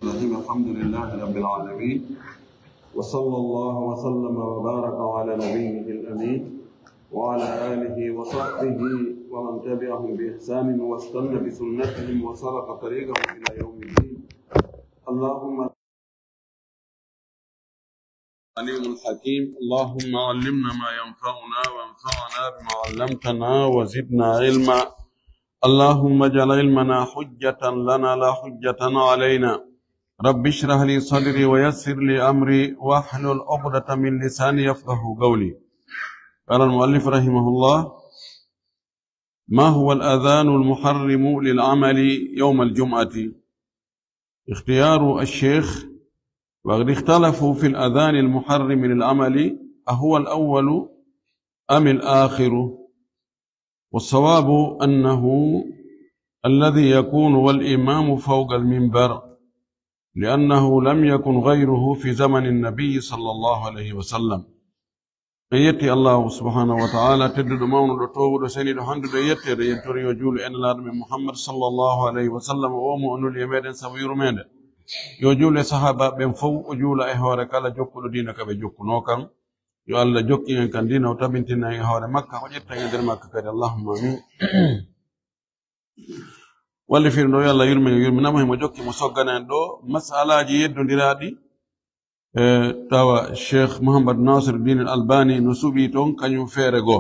الحمد لله رب العالمين وصلى الله وسلم وبارك على نبيه الأمين وعلى آله وصحبه ومن تبعهم بإحسان واستنى بسنتهم وسلك طريقهم إلى يوم الدين. اللهم عليم الحكيم، اللهم علمنا ما ينفعنا وانفعنا بما علمتنا وزدنا علما. اللهم اجعل علمنا حجة لنا لا حجة علينا. رب اشرح لي صدري ويسر لي أمري واحلل عقدة من لساني يفقه قولي. قال المؤلف رحمه الله: ما هو الأذان المحرم للعمل يوم الجمعة؟ اختيار الشيخ: وقد اختلفوا في الأذان المحرم للعمل أهو الأول أم الآخر، والصواب أنه الذي يكون والإمام فوق المنبر، لأنه لم يكن غيره في زمن النبي صلى الله عليه وسلم. يتي الله سبحانه وتعالى تدد مونو دو توو دو سيني دو هاندو دو يتي ينتوري يجول ان الارم محمد صلى الله عليه وسلم ومو انو ليمدن سويرو مند يجول صحابه بن فو اجول اي هوره كلا جوكو دينا كبه جوكو نوكان يو الله جوكي en kan dina o tabintina e hore makka o jetta e der makka kadi allahumma amin. walli firno yalla yurminama mo jokki mo soggana en do masalaji yeddondiraadi tawa Sheikh Muhammad Nasir Din Albani no subi ton kanyum fere go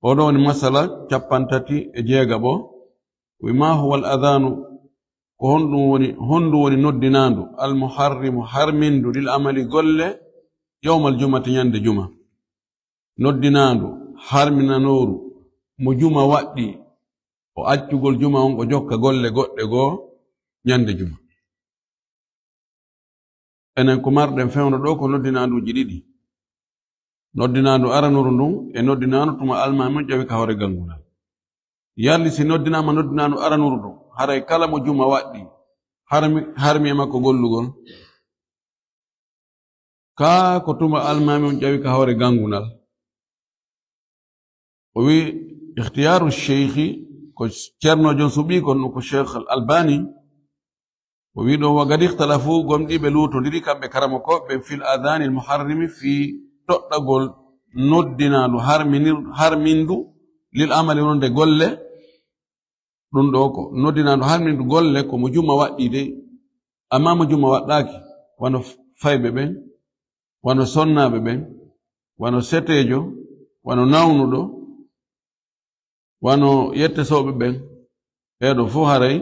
odo ni masala capantati e jeega bo wi ma huwa al adhanu ko hondu woni noddinandu al muharrim harmindu lil amali golle yawm al jumati nyande juma. Noddinandu harminanoru mo juma waddi o accugol juma on o jokka golle godde go nyande juma. enen ko marɗen fewno ɗo ko noddinanduji ɗiɗi: noddinandu aranuru ndun e noddinandu tuma almami ƴawi ka hore gangunal. yarli si noddinama noddinandu aranuru ndun haray kala mo juma waɗɗi harmi e makko gollugol, ka ko tuma almami on ƴawi ka hore gangunal. o wi ikhtiyaru cheikhi ko ceerno jon suɓi kon ko Cheikh al Albani o wi ɗo wagadi ikhtalafu gomɗi ɓe lutodiri kamɓe karama koɓe fil adani al muharrimi fi toɗɗagol noddinaɗu harmindu lil amali wonde golle. ɗum ɗo ko noddinaɗu harmindu golle ko mo juma waɗɗi de, amma mo juma waɗɗaki wano fayɓe ɓen, wano sonnaɓe ɓen, wano setejo, wano nawnuɗo, wano yettesoɓe ɓen, ɓeɗo fo haray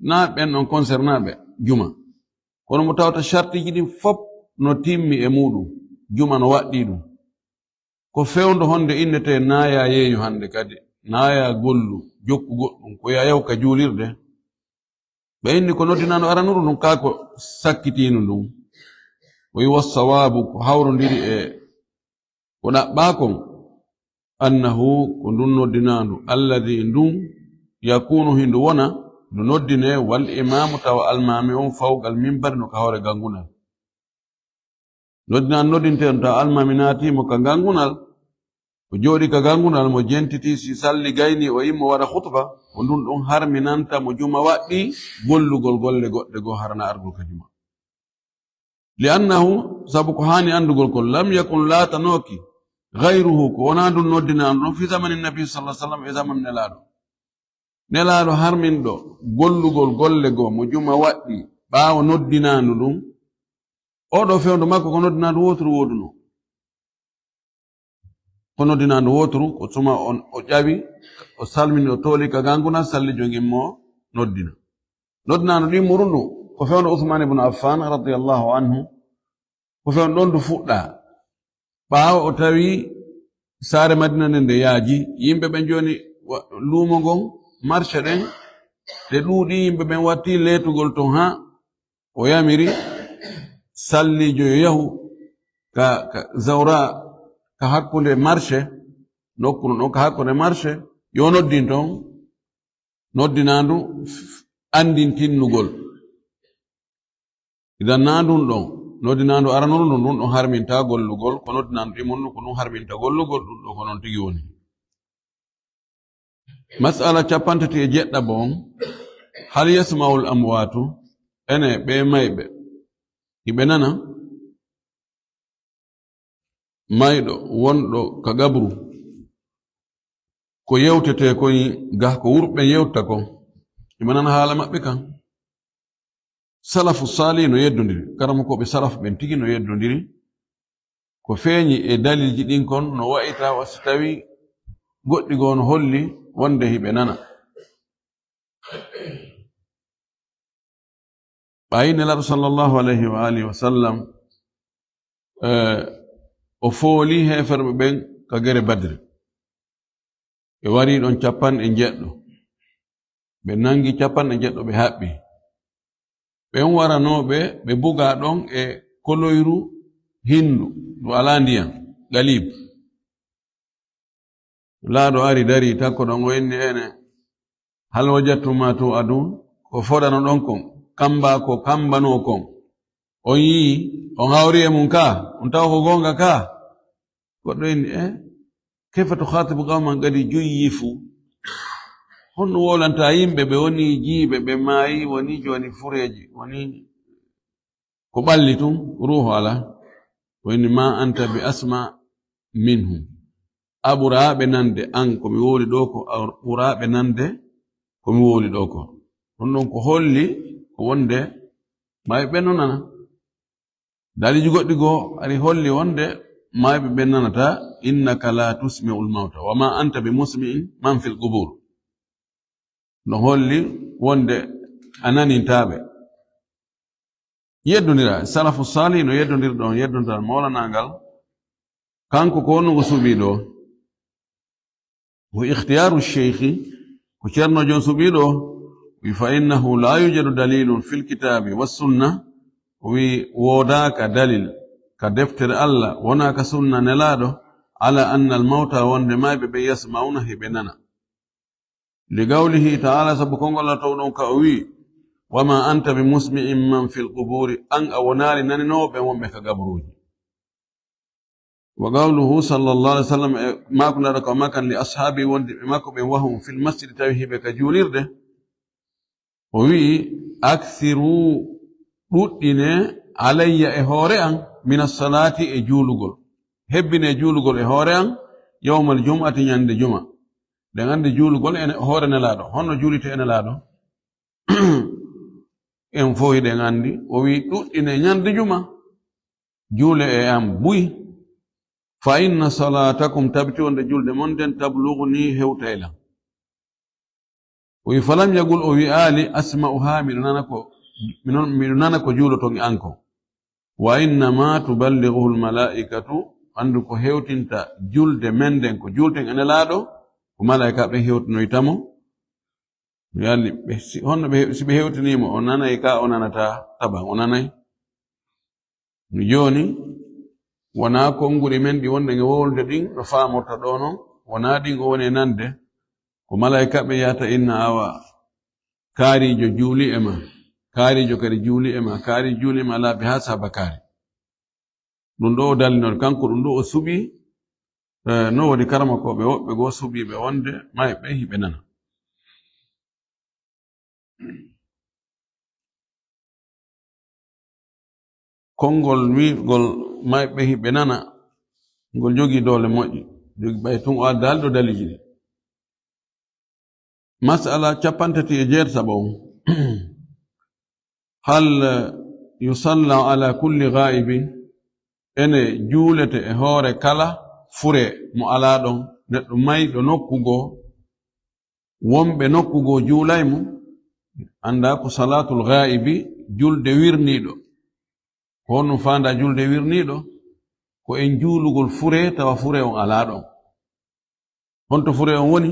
na ɓen ɗon concernaɓe juma, kono mo tawata chartiji ɗin fop no timmi e muɗum juma no waɗɗi ɗum. ko fewndo honde innete naya yeeñu hande kadi naya gollu jokku goɗɗum ko yayaw ka juulirde, ɓe inni ko noddinano aranuru ɗum kako sakkitinu ɗum. o wi wassawabu ko hawrodiri e ko ɗaɓɓakon annahu ko ndun noddinandu alladi ndun yakunu hindu wona ndu noddine wal imamu tawa almami on fawgal minbari no ka hore gangunal. noddinan noddinten tawa almami naatimo ka gangunal, o jooɗi ka gangunal mo jentiti si salli gayni o yimmo waɗa khutba, ko ndun ɗon harminanta mo juma waɗɗi gollugol golle goɗɗe go harana argul ka juma. li annahu sabu ko hani andugol kon lam yakun latanoki gayruhu ko wona ndun noddinandu ɗon fi zamani nabi sallallahu alaihi wasallam e zaman nelaɗo harminɗo gollugol golle go mo juma waɗɗi ɓaawo noddinandu ɗum. oɗo fewndo makko ko noddinandu woturu woduno, ko noddinandu woturu ko tuma o ƴawi o salmini o tooli ka ganguna salli jogimmo noddinandu ɗin murundu ko fewndo Uthman ibn Affan radiyallahu anhu, ko fewndo ɗon du fuɗɗa ɓaawo o tawi saare Madina nde yaaji yimɓe ɓen joni luumo ngon marché ɗen te ɗuuɗi yimɓe ɓen watti leetugol ton ha o yamiri sallijo yo yahu ka zawra ka hakkunde marché nokkuno ɗon ka hakkunde marché yo noddin ton noddinandu andin tinnugol. idan na ndun ɗon noddinandu aranuru ndun ɗon harminta gollugol, ko noddinandu ɗimonnu ko ɗum harminta gollugol, ɗum ɗo ko noon tigi woni. mas'ala capantati e jeɗɗa bon: hal yasma'ul amwatu ene ɓe mayɓe hiɓe nana mayɗo wonɗo ka gabru ko yewtete koy ga ko wurɓe yewta ko hiɓe nana haala maɓɓe kan salafu sali no yeddondiri karama koɓe salafu ɓen tigi no yeddondiri ko feeñi e dalilji ɗin kon no wa'ita so tawi goɗɗi goo no holli wonde hiɓe nana ɓayi nelaɗo sallllahu alayhi wa alihi wa sallam o fooli heferɓe ɓen ka gere badre ɓe wari ɗon 100 ɓe nangi 100 ɓe haɓɓi ɓen waranoɓe ɓe buga ɗon e koloyru hindu ɗo ala ndiyam galib laaɗo ari dari takko ɗon o inni ene hal wajattuma to adun ko foɗano ɗon kon kamba ko kambano kon on yii on hawri e mum ka on taw ko gonga ka goɗɗo inni kefa to khatibu qawman gadi juyyifu honno wolanta yimɓe ɓe woni jiiɓe ɓe maayi woni joni fureji woni ko ɓalli tun ruhu ala woni ma anta bi asma minhum a ɓuraaɓe nande an komi woli ɗo ko a ɓuraaɓe nande komi woli ɗo ko ɗum ɗon ko holli ko wonde mayɓe ɓen no nana daliji goɗɗi goo ari holli wonde mayɓe ɓen nanata innaka la tusmi'u l-mawta wa ma anta bi musmi'in man fil qubur no holli wonde a nanintaɓe yeddondira salafu salih no yeddondir ɗon yeddondira mawlanangal kanko ko wonnugo suɓiɗo wo ikhtiyaru sheikhi ko ceernojo suɓiɗo wi fa innahu la yujadu dalilun fil kitabi wassunna wi wodaka dalil ka deftere Allah wona ka sunna nelaɗo ala anna al mawta wonde mayɓe ɓe yasmauna heɓe nana li gawlihi ta'ala sabu kongol Allah taw ɗon ka o wi wama anta bi musmi'in man fil quburi an a wonari naninoɓe wonɓe ka gabruji wa qawluhu sallallahu alaihi wasallam mako ndaɗa ko makan li ashabi wonde ɓe makko ɓe wahum fil masjid tawi heɓe ka julirde o wi akthiru ɗuɗɗine alayya e hoore an min as-salati e juulugol hebbine juulugol e hoore an yawmal jum'ati ñande juma nden andi juulugol e hoore nelaɗo honno juulite e nelaɗo en fof hiɗen andi o wi ɗuɗɗine ñande juma juule e am buyi fa inna salatakum tabti wonde julde mon den tablughni hewtayla o wi falam yagul o wi ali asma'uha miɗo nana ko juuloton an ko wa innama tuballighuhu almalaikatu andu ko hewtinta julde men den ko julten ene laaɗo ko malaika ɓe hewtinoytamo yalli honno si ɓe hewtinimo o nanay ka o nanata taban o nanay joni wona konnguri men ɗi wonde nge wowlde ɗin ɗo famorta ɗo noon wona ɗin o woni nande ko malaika ɓe yata inna awa kaarijo juuli e ma kaarijo kadi juuli e ma kaari juuli e ma laaɓi ha saba kaari ɗum ɗo o dallinol kanko ɗum ɗo o suɓi no woni karama koɓe woɓɓe goo suɓiɓe wonde mayɓe hiɓe nana konngol wi'gol mayɓe hiɓe nana ngol jogii doole moƴƴi jogi ɓay tun o addal ɗo daliji ɗi masala 37 hal yusalla ala kulli ghaibin ene juulete e hoore kala fure mo ala ɗon neɗɗo mayɗo nokkugo wonɓe nokkugo juulaymo anda ko salatul ghaibi julde wirniɗo ko honno fanda julde wirniɗo ko en juulugol fure tawa fure on ala ɗon honto fure on woni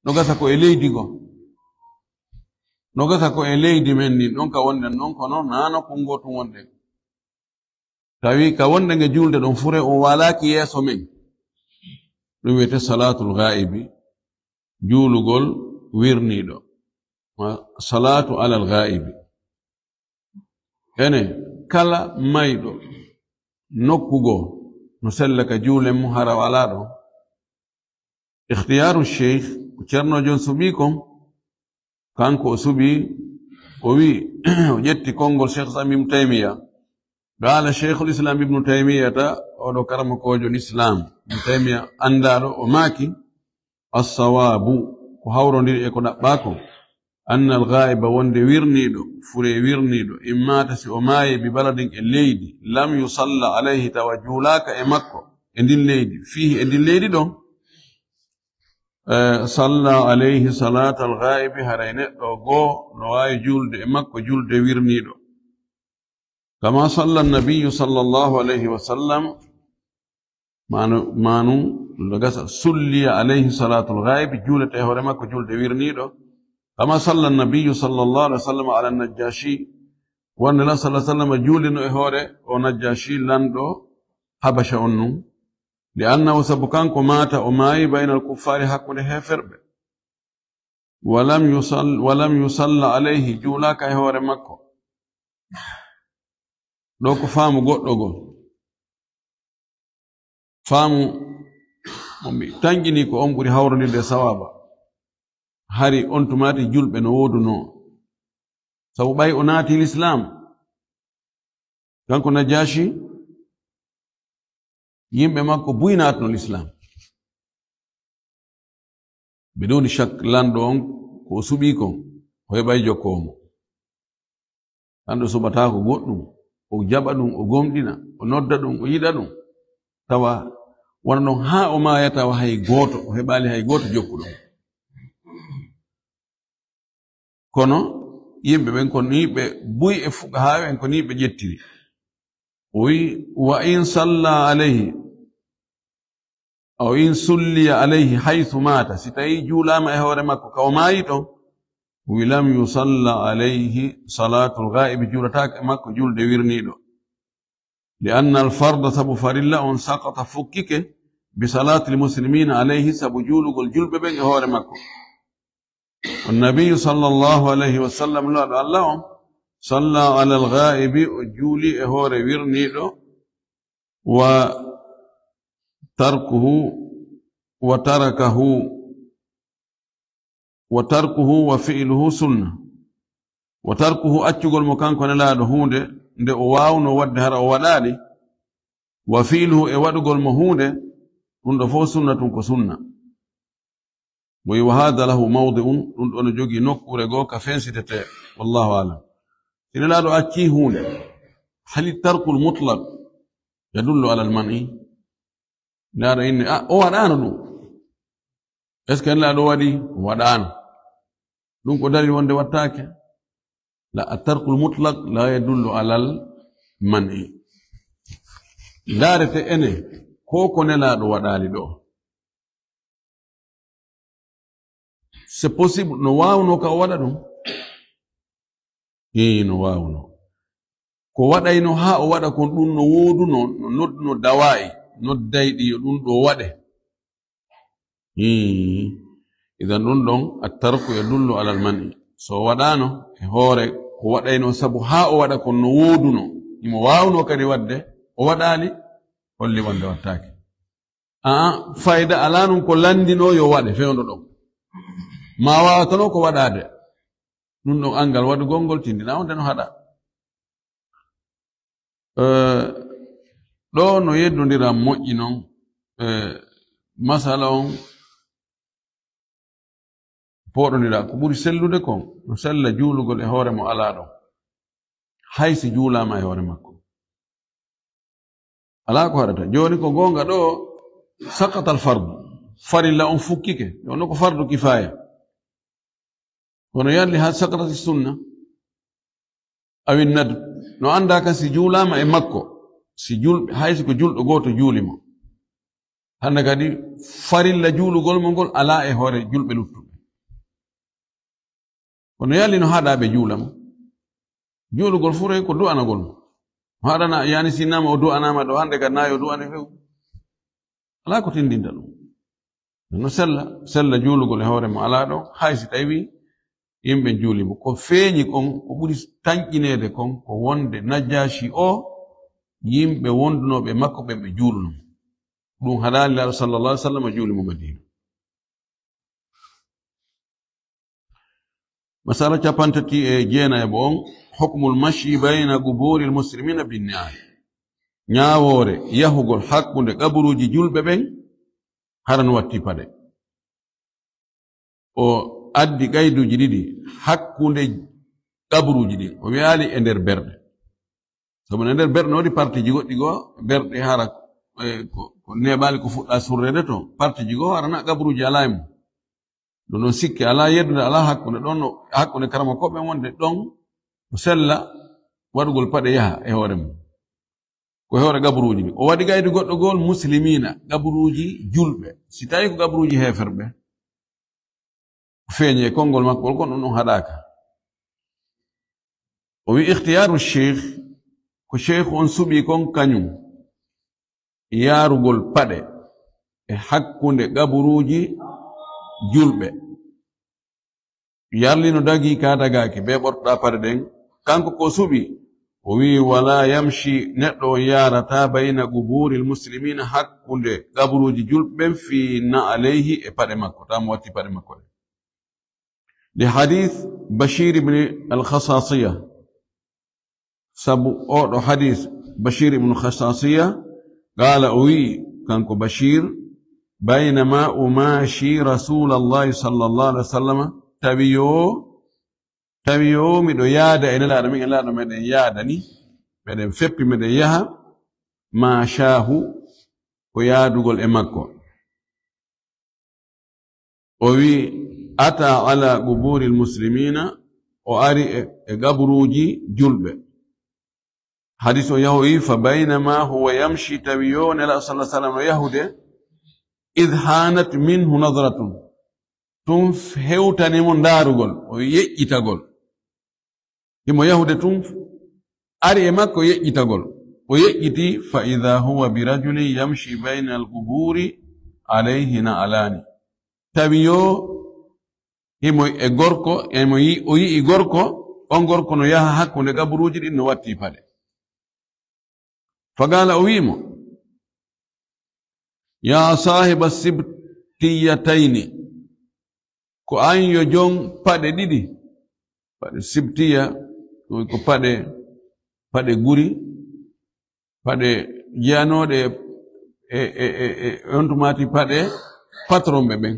no gasa ko e leydi go no gasa ko e leydi men ni ɗon ka wonden ɗon kono nano kongo tun wonde tawi ka wonde nge julde ɗon fure on walaki yeeso men ɗum wiyete salatul ghaibi juulugol wirniɗo salatu alal ghaibi ene kala mayɗo nokkugo no sella ka juulen mo hara wala ɗon ikhtiyaru sheikh ceernojon suɓi kon kanko o suɓi وي وجدت كونغو الشيخ سامي ابن تيمية قال شيخ الإسلام ابن تيمية ولو كرم كوجو الإسلام ابن تيمية أندارو وماكي الصواب وهورو ندير يكون باكو أن الغائب وند ويرنيدو فري ويرنيدو إما تسي أماي ببلد الليدي لم يصلى عليه توجولاك إمكو عند الليدي فيه عند الليدي دو صلى عليه صلاة الغائب هرين لوغو نواي جولد إمكو جولد ويرنيدو كما صلى النبي صلى الله عليه وسلم مانو لغس صلي عليه صلاة الغائب جولد هرمكو جولد ويرنيدو كما صلى النبي صلى الله عليه وسلم على النجاشي وأن الله صلى الله عليه وسلم جولن إهوري ونجاشي لندو حبش أنو لأنه سبكانكو مات أماي بين الكفار حق لهفر ولم يصل عليه جولاك إهوري مكو دوكو فامو قد فامو تنجني كو أمكري هورني دي سوابا hari on tumati julbe no woduno sabu bay onati l'islam kanko najashi yimbe makko buynatno l'islam bidoni shak lando on ko subi ko hebay jokkomo ando subata ko goddum o jaba dum o gomdina o nodda dum o yida dum tawa wonno ha o mayata wa hay goto o hebali hay goto jokkudum kono yimbe ben ko ni be buy e fuqaha en ko ni be jettiri wi wa in salla alayhi aw in sulli alayhi haythu mata sitay julama e hore makko ka o mayito wi lam yusalla alayhi salatu al-ghaib julatak makko julde wirnido لأن الفرض سبو فرilla on saqata fukkike bi salati al-muslimin alayhi sabu julugol julbe ben e hore makko والنبي صلى الله عليه وسلم لهم صلى على الغائب وجولي هور ويرنيدو وتركه وفعله سنة وتركه أتشغل مكان كون لا دهونde nde o waawno wadde hara o waɗaali wa fi'luhu e waɗugol mo hunde ɗum ɗo fof sunnatun ko sunna وهذا له موضع أن جوجي نكور جوكا فنسيتة والله أعلم إن لا رأتي هنا هل الترك المطلق يدل على المنع لا رأيني أو أنا إسكن لا دوادي ودان دون قدري وند واتاك لا الترك المطلق لا يدل على المنع لا رتأني كوكو نلا دوادالي دو c'est possible no wawno ka wada dum no wawno ko wadayno ha o wada kon dum no woduno no nodduno dawai noddaydi dum do wade idan dum don at-tarku yadullu ala al-man'i so wadano e hore ko wadayno sabu ha o wada kon no woduno imo wawno kadi wadde o wadali holli wonde wattake fayda alanum ko landino yo wade fewndo don ma wawatano ko waɗade ɗum ɗon angal waɗugol ngol tindina on den haɗa ɗo no yeddodira moƴƴi noon masala on poɗodira ko ɓuri sellude kon no sella juulugol e hoore mo ala ɗon haysi juulama e hoore makko ala ko haɗata joni ko gonga ɗo sakata al fardu farilla on fukkike ɗon ko fardu kifaya kono yalli ha sakatati sunna awi nad no anda kan si juulama e makko si julɓe haysi ko julɗo goto juulimo hande kadi farilla juulugol mo ngol ala e hoore julɓe luttuɓe kono yalli no haɗaɓe juulamo juulugol furoy ko du'anagol mo haɗana yani sinama o du'anama ɗo hande kadi nayi o du'ani few ala ko tindinta ɗum no sella juulugol e hoore mo ala ɗo haysi tawi yimɓe juulimo ko feeñi kon ko ɓuri tañƴinede kon ko wonde najashi o yimɓe wondunoɓe makko ɓe ɓe juuluno ɗum haɗali laɗo sallallah alih sallam juulimo madina مسألة capantati جينا يبون حكم المشي بين قبور المسلمين بالنعال ñaawore yahugol hakkunde gaburuji julɓe ɓen haran watti paɗe o addi gayduji ɗiɗi hakkunde gaburuji ɗin o wi'ali e nder berɗe sabu e nder berɗe wodi partiji goɗɗi goo berɗe hara ko neɓali ko fuɗɗa surrede to partiji goo harana gaburuji ala e mum ɗum ɗon sikki ala yeddude ala hakkunde ɗon hakkunde karama koɓe wonde ɗon o sella waɗugol paɗe yaha e hoore mum ko hewre gaburuji ɗi o waɗi gaydu goɗɗo gol muslimina gaburuji julɓe si tawi ko gaburuji heferɓe feeñi e konngol makkol kon ɗum ɗum haɗaka o wi ihtiyaru cheikh ko cheikh on suɓi kon kañum yarugol paɗe e hakkunde gaburuji julɓe yarlino dagi ka dagaki be ɓortoɗa paɗe ɗen kanko ko suɓi o wi wala yamshi neɗɗo on yarata bayna guburil muslimina hakkunde gaburuji julɓen fi na alayhi e paɗe makko tamo watti paɗe makko ɗe li hadith bashir ibne alkhasasiya sabu oɗo hadith bashir ibnu khasasiya qala o wi kanko bashir baynama umashi rasulallahi sallallahu alaihi wa sallam tawiyo miɗo yaada e nelaɗo min e nelaɗo meɗen yaada ni meɗen feppi meɗen yaha ma shahu ko yaadugol e makko o wi ata ala quburi lmuslimina o ari e gaburuji julɓe hadis o yahoyi fa baynama huwa yamshi tawiyo nelaɗo sa sallam no yahude id hanat minhu nadratun tum hewtanimo ndaarugol o yeƴƴitagol himo yahude tum ari e makko yeƴƴitagol o yeƴƴiti fa ida huwa birajulin yamshi bayna alquburi alayhi na alani tawi yo himo e gorko o yi'i gorko on gorko no yaha hakkunde gaburuji ɗin no watti paɗe fa gala o wi'imo ya sahiba sibtiyatayni ko an yo jon paɗe ɗiɗi paɗe sibtiya ko paɗe guri paɗe jeyanoɗe on tumati paɗe patron ɓe ɓen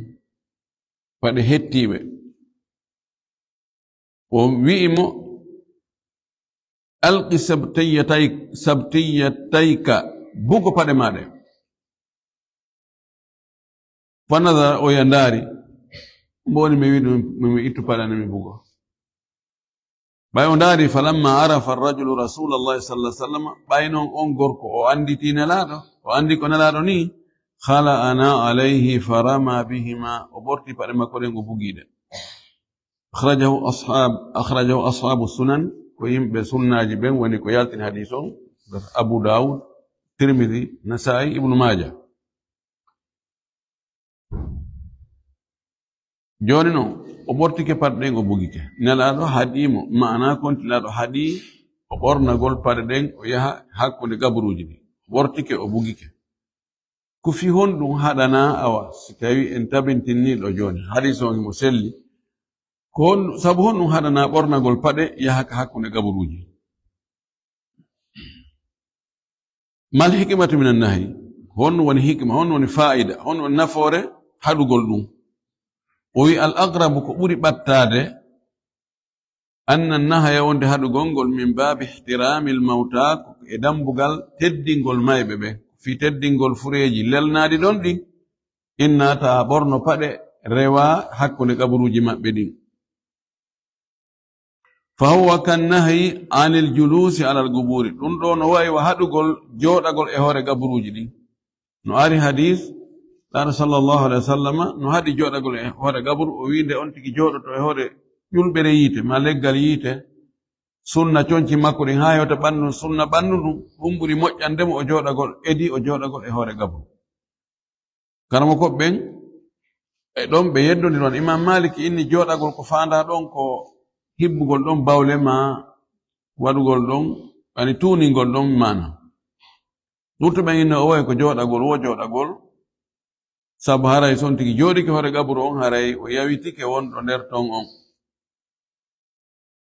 paɗe hettiɓe o wi'imo alqi sabtiyatayka bugo paɗe maɗe fanada o yandari mboni mi wi ɗum mi ittu paɗane mi bugo ɓay o ndaari falamma arafa arrajulu rasulallahi sallah sallam ɓay noon on gorko o anditi nelaɗo o andi ko nelaɗo ni khala ana alayhi farama bihima o ɓorti paɗe makko ɗen o bugiɗe akhrajahu ashabu sunan ko yimɓe sunnaji ɓen woni ko yaltin hadis on abu daud tirmidhi nasai ibnu maja joni noon o ɓortike paɗe ɗen o bugike nelaɗo haɗimo mana kontilaɗo haɗi o ɓornagol paɗe ɗen o yaha hakkunde gaburuji ɗi o ɓortike o bugike ko fi honɗum haɗana awa si tawi en tabintinniɗo joni hadis on mo selli ko sabu honɗum haɗana ɓornagol paɗe yahaka hakkunde gaburuji mal hikmatu min annahi honɗum woni hikma honɗum woni fa'ida honɗum woni nafoore haɗugol ɗum o wi al aqrabu ko ɓuri ɓattade anna nahaya wonde haɗugol ngol min babi ihtirami l mawta e dambugal teddingol mayɓe ɓe fi teddingol fureji lelnaɗi ɗon ɗin innata ɓorno paɗe rewa hakkunde gaburuji maɓɓe ɗin fa huwa kan nahyi anil julusi alal guburi ɗum ɗo no wayi wa haɗugol joɗagol e hoore gaburuji ɗin no ari hadis ɗaɗo sallllahu alayhi wa sallam no haɗi joɗagol e hoore gaburu o winde on tigi joɗoto e hoore ƴulɓere yiite ma leggal yiite sunna coñci makko ɗin ha hewta ɓandu sunna ɓandu ɗum ɗum ɓuri moƴƴandemo o joɗagol edi o joɗagol e hoore gaburu karama koɓe ɓen e ɗon ɓe yeddodiron imam maliki inni joɗagol ko fanda ɗon ko hibbugol ɗon bawle ma waɗugol ɗon ani tuningol ɗon mana ɗurto ɓen inne o wayi ko joɗagol wo joɗagol sabu haray son tigi joɗike hoore gaburu on haray o yawitike wonɗo nder ton on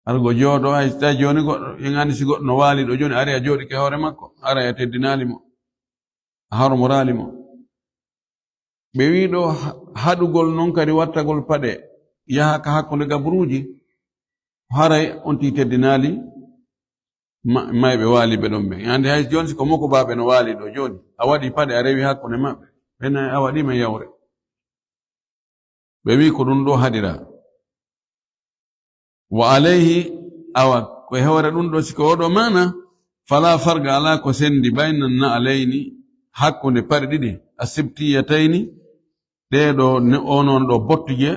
algo jooɗo hay so tawi joni goɗɗo yengani si goɗɗo no waali ɗo joni ari a jooɗi ke hoore makko ara a teddinali mo a hormorali mo ɓe wiɗo haɗugol noon kadi wattagol paɗe yaha ka hakkunde gaburuji haray on ti teddinali mayɓe waali ɓe ɗon ɓe ande hay joni siko moko baɓe no waali ɗo joni a waɗi paɗe a rewi hakkunde maɓɓe ɓena a waɗima yawre ɓe wi ko ɗum ɗo haɗira wa alayhi awa ko hewre ɗum ɗo siko oɗo mana fala farga ala ko sendi baynan na alayni hakkunde paɗe ɗiɗi asibtiyatayni ɗeɗo onon ɗo bottuje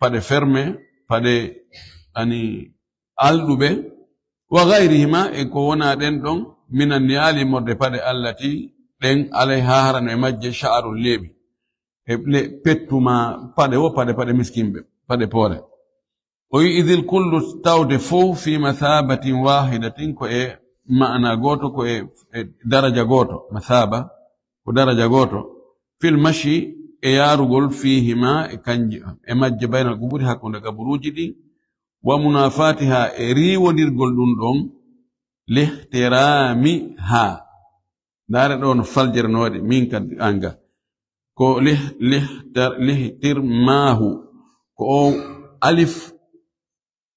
paɗe ferme paɗe ani alɗuɓe wa gayrihima e ko wona ɗen ɗon minan ni ali morde paɗe allati ɗen alay ha harano e majje sha'arul leeɓi e pettuma paɗe wo paɗe miskimɓe paɗe poore o wi idil kullu tawde fo fi mathabatin wahidatin ko e ma'ana goto ko e daraja goto mathaba ko daraja goto fil mashi e yarugol fihima e kanji e majje baynal guburi hakkunde gaburuji ɗi wa munafatiha e riwodirgol ɗum ɗon lihtirami ha dare ɗo no faljere no waɗi min kadi anga ko lihtirmahu ko o alif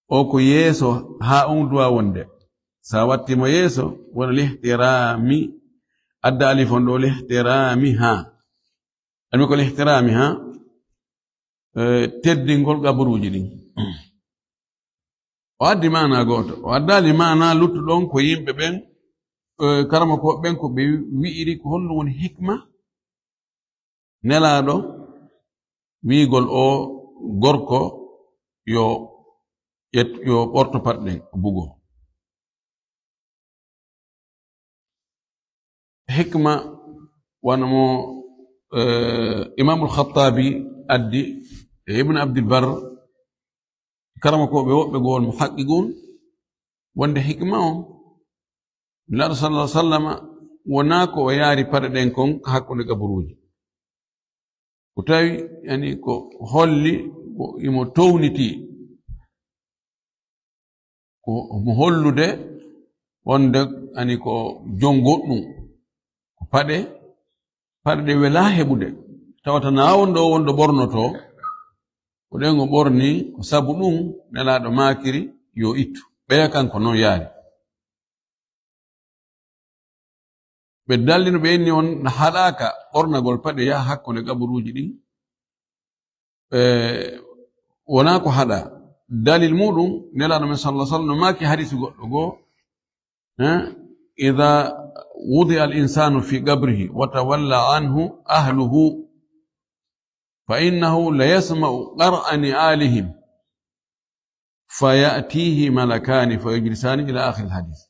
o ko yeeso ha on duwa wonde sa wattimo yeeso wona lihtirami adda alif on ɗo lihtirami ha anmi ko lihtirami ha teddingol gaburuji ɗin o addi mana goto o addali mana luttuɗon ko yimɓe ɓen karama ko ɓen ko ɓe wi'iri ko honno woni hikma nelaɗo wiigol o gorko yo ɓorto paɗɗen bugo hikma wanamo imamul khattabi addi e ibn abdilbar karama ko ɓe woɓɓe gowol muhaqqiqun wonde hikma o nelaɗo sallallahu alaihi wasallam wona ko o yaari paɗe ɗen kon hakkunde gaburuji ko tawi yani ko holli ko imo towniti ko mo hollude wonde ani ko jon goɗɗum ko paɗe ɗe wela heɓude tawata na wonɗo wonɗo ɓornoto ko ɗen o ɓorni ko sabu ɗum nelaɗo makiri yo ittu ɓeya kanko noon yaari ɓe dallino ɓe inni on haɗaka ɓornagol paɗe yaha hakkunde gaburuji ɗin wona ko haɗa dalil muɗum nelaɗo men sallah sallam no maki hadisi goɗɗo goo ida wudi al insanu fi qabrihi wa tawalla anhu ahluhu fa innahu la yasma'u qar'a ni'alihim fayatihi malakani fayajlisani ila akhir al hadith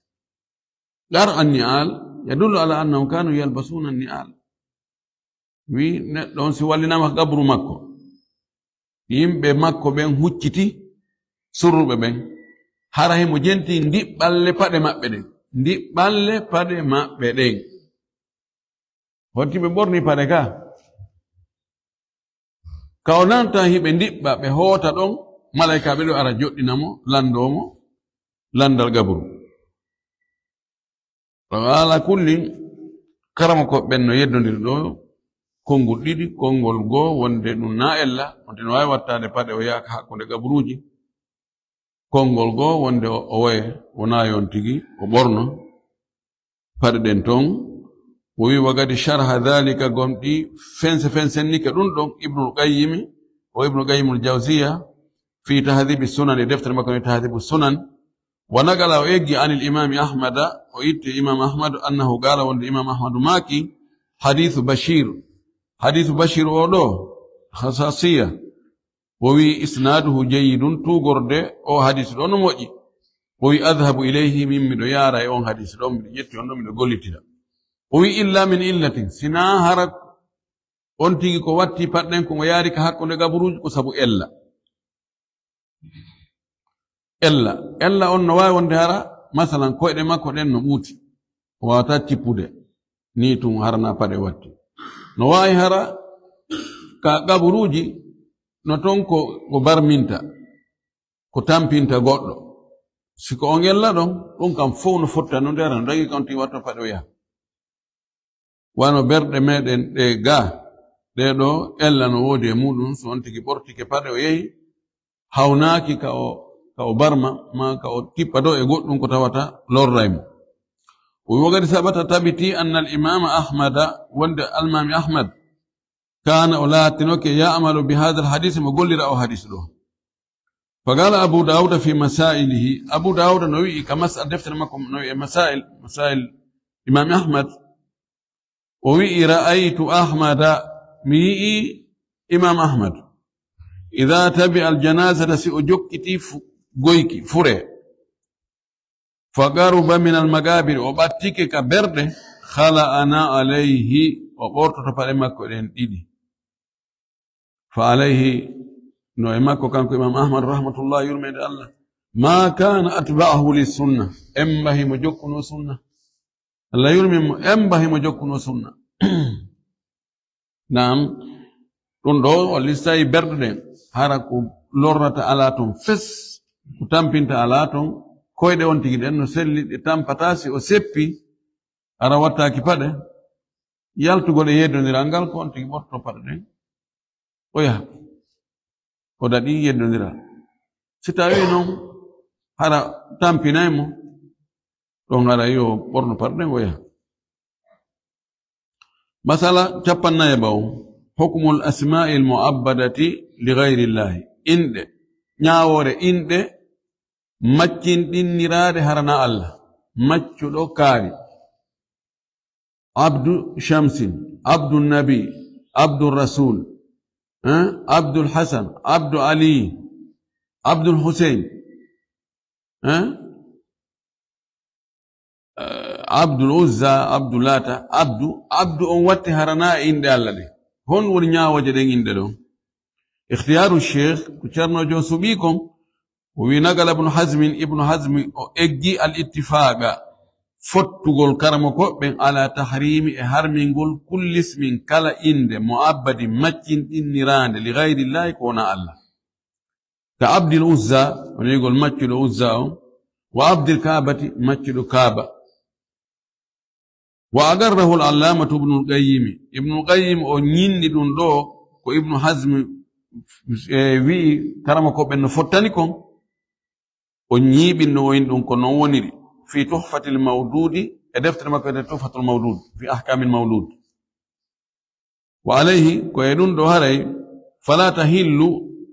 qar'a ni'al يدل على أنهم كانوا يلبسون النعال wi neɗɗo on si wallinama gabru makko yimɓe makko ɓen hucciti surruɓe ɓen hara himo jenti ndiɓɓalle paɗe maɓɓe ɗen ndiɓɓalle paɗe maɓɓe ɗen hotti ɓe ɓorni paɗe ka o nanta hiɓe ndiɓɓa ɓe hoota ɗon malaika ɓe ɗo ara joɗɗinamo landomo landal gabru ala kulli karama ko ɓen no yeddodiri ɗo konngol ɗiɗi konngol goo wonde ɗum na ella wonde no wawi wattade paɗe o yaaka hakkunde gaburuji konngol goo wonde o waye wona yon tigi o ɓorno paɗe ɗen ton o wi wagadi sharha dhalika gomɗi fensennike ɗum ɗon ibnul qayyimi o ibnu qayyimul jawziya fi tahdibi sunan e deftere makko ne tahdibu sunan ونقل ويجي عن الإمام أحمد ويت إمام أحمد أنه قال وند إمام أحمد ماكي حديث بشير ولو خصاصية ووي إسناده جيد توغرد أو حديث دون موجي ووي أذهب إليه من مديارة يون حديث دون يتي دون من قولتنا ووي إلا من إلة سنا هرك أنتي كواتي باتنكم ويارك حق نغبروج كسبو ella on no wawi wonde hara masalan koyɗe makko ɗen no ɓuuti o wawata cippude ni tun harana paɗe watti no wawi hara ka gaburuji no ton ko barminta ko tampinta goɗɗo siko o ngella ɗon ɗum kam fof no fotta no ndera no dagi kam ti watto paɗe o yaha wano berɗe meɗen ɗe ga ɗeɗo ella no woodi e muɗum so on tigi ɓortike paɗe o yehi hawnaki ka o barma ma ka o tippa ɗo e goɗɗum ko tawata lorraymo وقد ثبت تبتي أن الإمام أحمد ولد الإمام أحمد كان أولاتنك يعمل بهذا الحديث وقل لي رأوا حديث له فقال أبو داود في مسائله أبو داود نوي كمسأل دفتر مكم نوي مسائل إمام أحمد ووي رأيت أحمد ميئي إمام أحمد إذا تبع الجنازة سأجكتي قويكي فري فقرب من المقابر وباتيك كبرد خلأنا عليه وقرت فلمك إيدي فعليه نوعمك كان إمام أحمد رحمة الله يرمي الله ما كان أتبعه للسنة أمه مجكن وسنة الله يرمي أمه مجكن وسنة نعم تندو ولساي برد حركو لورة علاتهم فس وتمبنت علاتهم koyde on tigi den no selli de tampatasi o seppi ara wattaki pade yaltugol e yeddondiral ngal ko on tigi ɓorto paɗe ɗen o yaha o daɗi yeddondiral si tawi noon hara tampinaymo ɗon ara yo ɓorno paɗe ɗen o yaha masala cappannayi ɓaw hukmul asma'i l mu'abbadati li gayri llahi inɗe ñawore inɗe maccinɗinniraade harana Allah maccuɗo kaari abdu shamsin abdu nabi abdu rasul abdul hasan abdu ali abdul husain abdul uzza abdu lata abdu on watti harana inde Allah de hon woni ñaawoje ɗen inde ɗon ikhtiyaru sheikh ko ceernojo suɓi kon ونقل ابن حزم اجي الاتفاق فتغول كرمكو بين على تحريم هرمنغول كل اسم كلا اند مؤبد مكين النيران لغير الله كونا الله كعبد العزى ونقول مكي العزى وعبد الكعبة مكي الكعبة وأقره العلامة ابن القيم ونين دون دو وابن حزم وي كرمكو بين فتانيكم ونيبن وين دون كنونيري في تحفة المولود دفتر ما كان تحفة المولود في أحكام المولود وعليه كويدون دوهري فلا تهل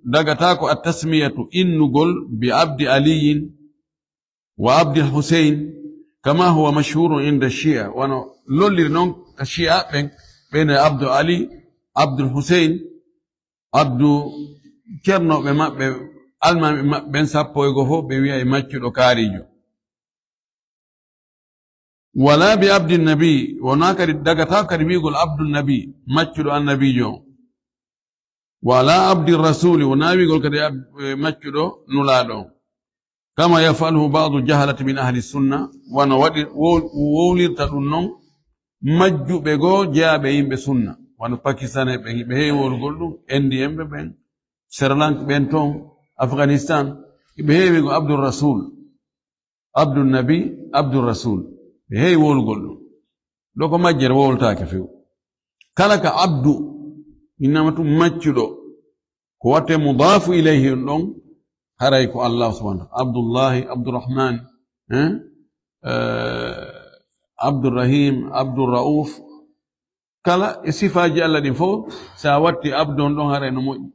دغتاكو التسمية إنقل بعبد علي وعبد الحسين كما هو مشهور عند الشيعة وانا لولي نون كشيعة بين عبد علي عبد الحسين عبد كرنو almami ben sappoygo fof ɓe wi'a e maccuɗo kaarijo wala bi abdinnabi wona kadi dagata kadi wiigol abdunnabi maccuɗo annabijo wala abdirrasuli wona wiigol kadi maccuɗo nulaaɗo kama yafaluhu badu jahalati min ahli sunna wana waɗi wowlirta ɗum noon majjuɓe goo jeyaɓe yimɓe sunna wano pakistane ɓe heewi wolgol ɗum endi yemɓe ɓen srilanka ɓen toon Afghanistan ɓe heewi ko Abdul Rasul Abdul Nabi Abdul Rasul ɓe heewi wolgol ɗum ɗo ko majjere wowltaake few kala ka abdu innama tum maccuɗo ko watte mudafu ilayhi on ɗon haray ko Allah subhanahu wa ta'ala Abdullahi Abdurrahman Abdurrahim Abdurrauf kala e sifaji Allah ɗin fof sa watti abdu on ɗon haray no moƴƴi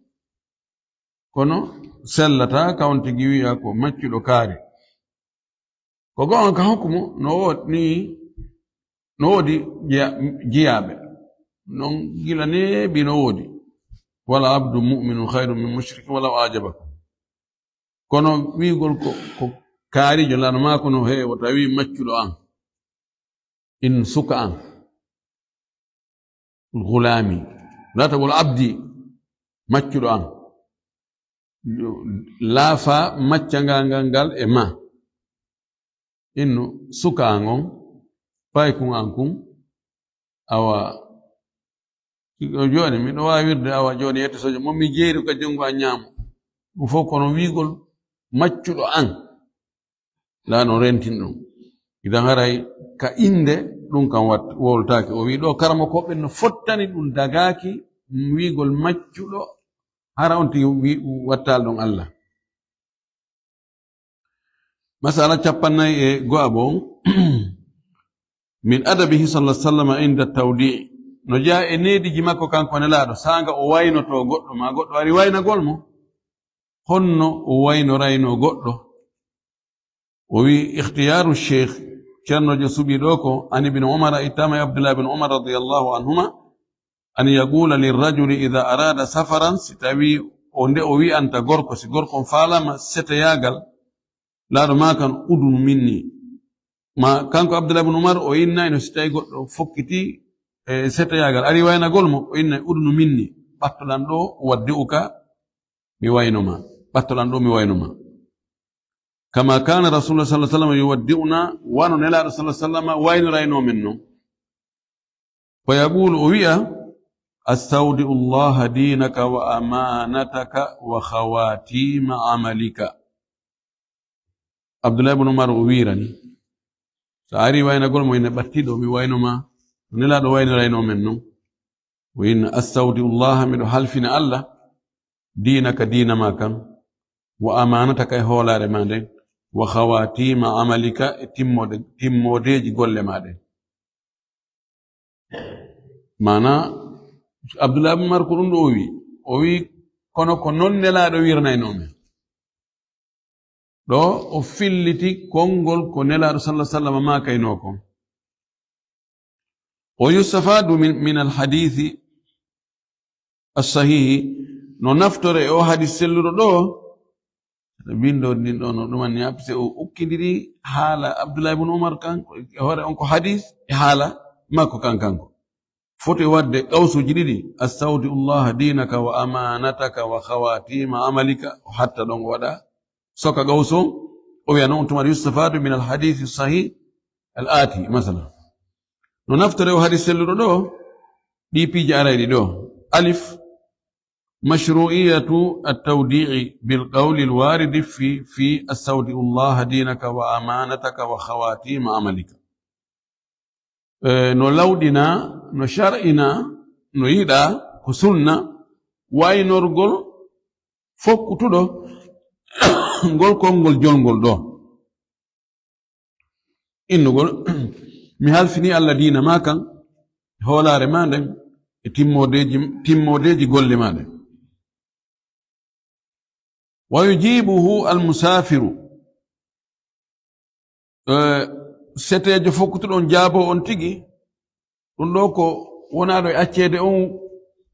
kono sellata kawon tigi wi'a ko maccuɗo kaari ko go'on ka hokkumo no woodi jiyaaɓe non gila neeɓi no woodi wala abdu mu'minun khayrun min mushrikin walaw ajabakum kono wiigol ko kaarijo lano maako no heewo tawi maccuɗo an in suka an gulami latagol abdi maccuɗo an laafa maccangal ngal e ma inno suka an on pay kun an kun awa joni miɗo wawi wirde awa joni yette sojo momi jeeri ka jungo a ñaamo ɗum fof kono wiigol maccuɗo an la no rentin ɗum idan haray ka inde ɗum kam woltaki o wi ɗo karama koɓe no fottani ɗum dagaki wiigol maccuɗo hara on tigi wattal ɗon Allah masala capannay e go'a bon min adabihi sallallahu alaihi wasallam inda tawdi' no jaa e neediji makko kanko nelaɗo sanga o waynoto goɗɗo ma goɗɗo ari waynagol mo honno o waynorayno goɗɗo o wi ikhtiyaru sheikh ceernojo suɓi ɗo ko an ibn umar ittama abdullah ibn umar radiyallahu anhuma an yaqula lirrajuli idha arada safaran si tawi o nde o wi'anta gorko si gorko faalama seteyagal laaɗo ma kan udunu minni ma kanko abdullah ibn umar o innayno si tawi goɗɗo fokkiti e seteyagal ari waynagol mo o innay udunu minni ɓattoɗan ɗo waddi uka mi waynoma ɓattoɗan ɗo mi waynoma kama kana rasulullah sallallahu alaihi wasallam yuwaddi'una wano nelaɗo sallallahu alaihi wasallam waynorayno men non fa yaqulu o wi'a astawdi'u llaha dinaka wa amanataka wa khawatima amalika abdullah ibn umar o wirani so ari waynagol mo ine ɓattiɗo mi waynoma nelaɗo waynorayno men non o inna astawdi'u llaha miɗo halfina allah dinaka dinama kam wa amanataka e hoolare ma nden wa khawatima amalika e timmodeji golle maɗen mana abdullah ibn umar ko ɗum ɗo o wi kono ko non nelaɗo wirnaynomen ɗo o filliti konngol ko nelaɗo sallallahu alaihi wasallam ma kayno kon o yustafadu min alhadithi as-sahihi no naftore o hadis selluɗo ɗo bindo din ɗo no ɗumanni apse o ukkidiri haala abdullah ibn umar kanko e hoore on ko hadis e haala makko kanko foti wadde qawsuji ɗiɗi astawdi'u llaha dinaka wa amanataka wa khawatima amalika hatta ɗon waɗa soka qawsu o wiya noon tumar yustafadu min alhadithi sahih al ati masalan no naftore o hadis selluɗo ɗo ɗi piiji arayɗi ɗo alif مشروعية التوديع بالقول الوارد في استودع الله دينك وأمانتك وخواتيم عملك no lawɗina no shar'ina no yiɗa ko sunna waynorgol fokkutuɗo ngol konngol jolngol ɗo innugol mi halfini allah diina ma kan hoolare ma nden e timmodeji golle ma nden ويجيبه المسافر setejo fokkutuɗon jaabo on tigi ɗum ɗo ko wonaɗo e accede on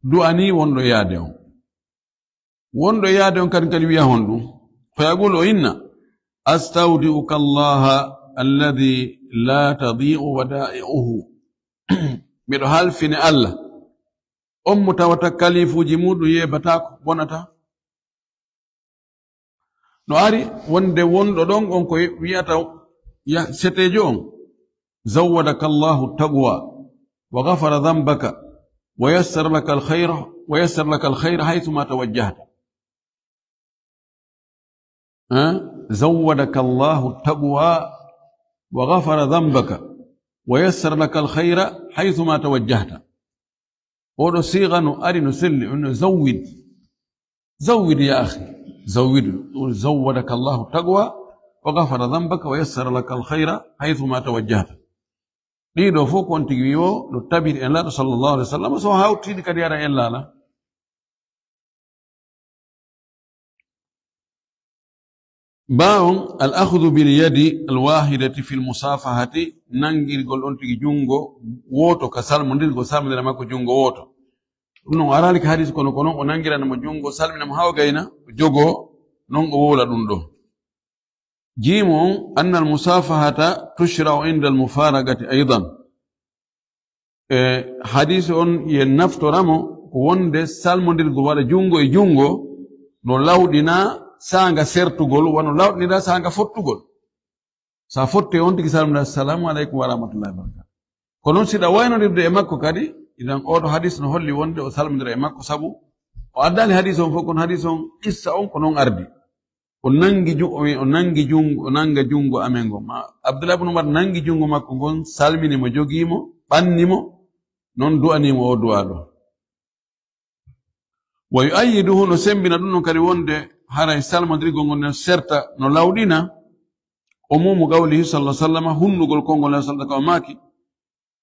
du'ani wonɗo yaade on kadi wiya hon ɗum fa yaqulu o inna astawdi'uka allaha alladhi la tadi'u wada'i'uhu miɗo halfine allah on mo tawata kalifuji muɗum yebatako bonata no ari wonde wonɗo ɗon on ko wiyata setejo on zawwadaka allahu taqwa wa ghafara dhanbaka wa yassara laka alkhayra haythuma tawajjahta zawwadaka allahu taqwa wa ghafara dhanbaka wa yassara laka alkhayra haythuma tawajjahta oɗo siga no ari no selli no zawwid ya akhi زودك الله التقوى وغفر ذنبك ويسر لك الخير حيثما توجهت ɗiɗo fof ko on tigi wiwo no tabiri en laɗo sallllahu alih w sallam so hawtiɗi kadi ara en laala baon al akhdu bilyadi alwahidati fi lmusafahati nangirgol on tigi jungo woto ka salmodirgol salmodira makko jungo woto ɗum noon arali ka hadis kono ko noon o nangiranamo jungo salminamo haw gayna jogo non o wola ɗum ɗo jiimo on anna almusafahata tushrau inda almufaragati aidan hadis on ye naftoramo ko wonde salmodirgol waɗa jungo e jungo no lawɗina sanga sertugol wano lawɗinira sanga fottugol sa fotte on tigi salmida assalamu aleykum wa rahmatullahi wa barakatu ko noon siɗa waynodirde e makko kadi idan oɗo hadis no holli wonde o salmidira e makko sabu o addani hadis on fof kono hadis on qissa on ko noon ardi nanga jungo amengo ma Abdullah ibn Umar nangi jungo makko gon salmini mo jogimo bannimo non du'animo o du'ado wa yu'ayyiduhu no sembina dun non kadi wonde haray salmodirigo gon serta no lawdina umumu qawlihi sallallahu alaihi wasallam hunnugol kongol sallallahu alaihi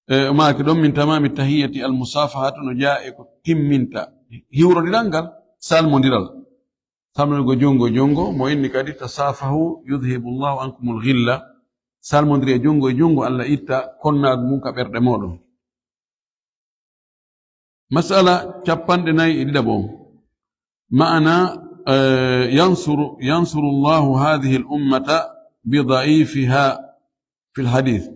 wasallam maaki don min tamami tahiyati al musafahatu no jaa ko timminta hiwrodirangal salmodiral salmodirgo jongo mo inni kadi tasafahu yudhibu Allahu ankumul ghilla salmodiri jongo Allah itta konnaagu mum ka berde modon masala capande nay ididabo maana yansuru Allahu hadhihi al ummata بضعيفها في الحديث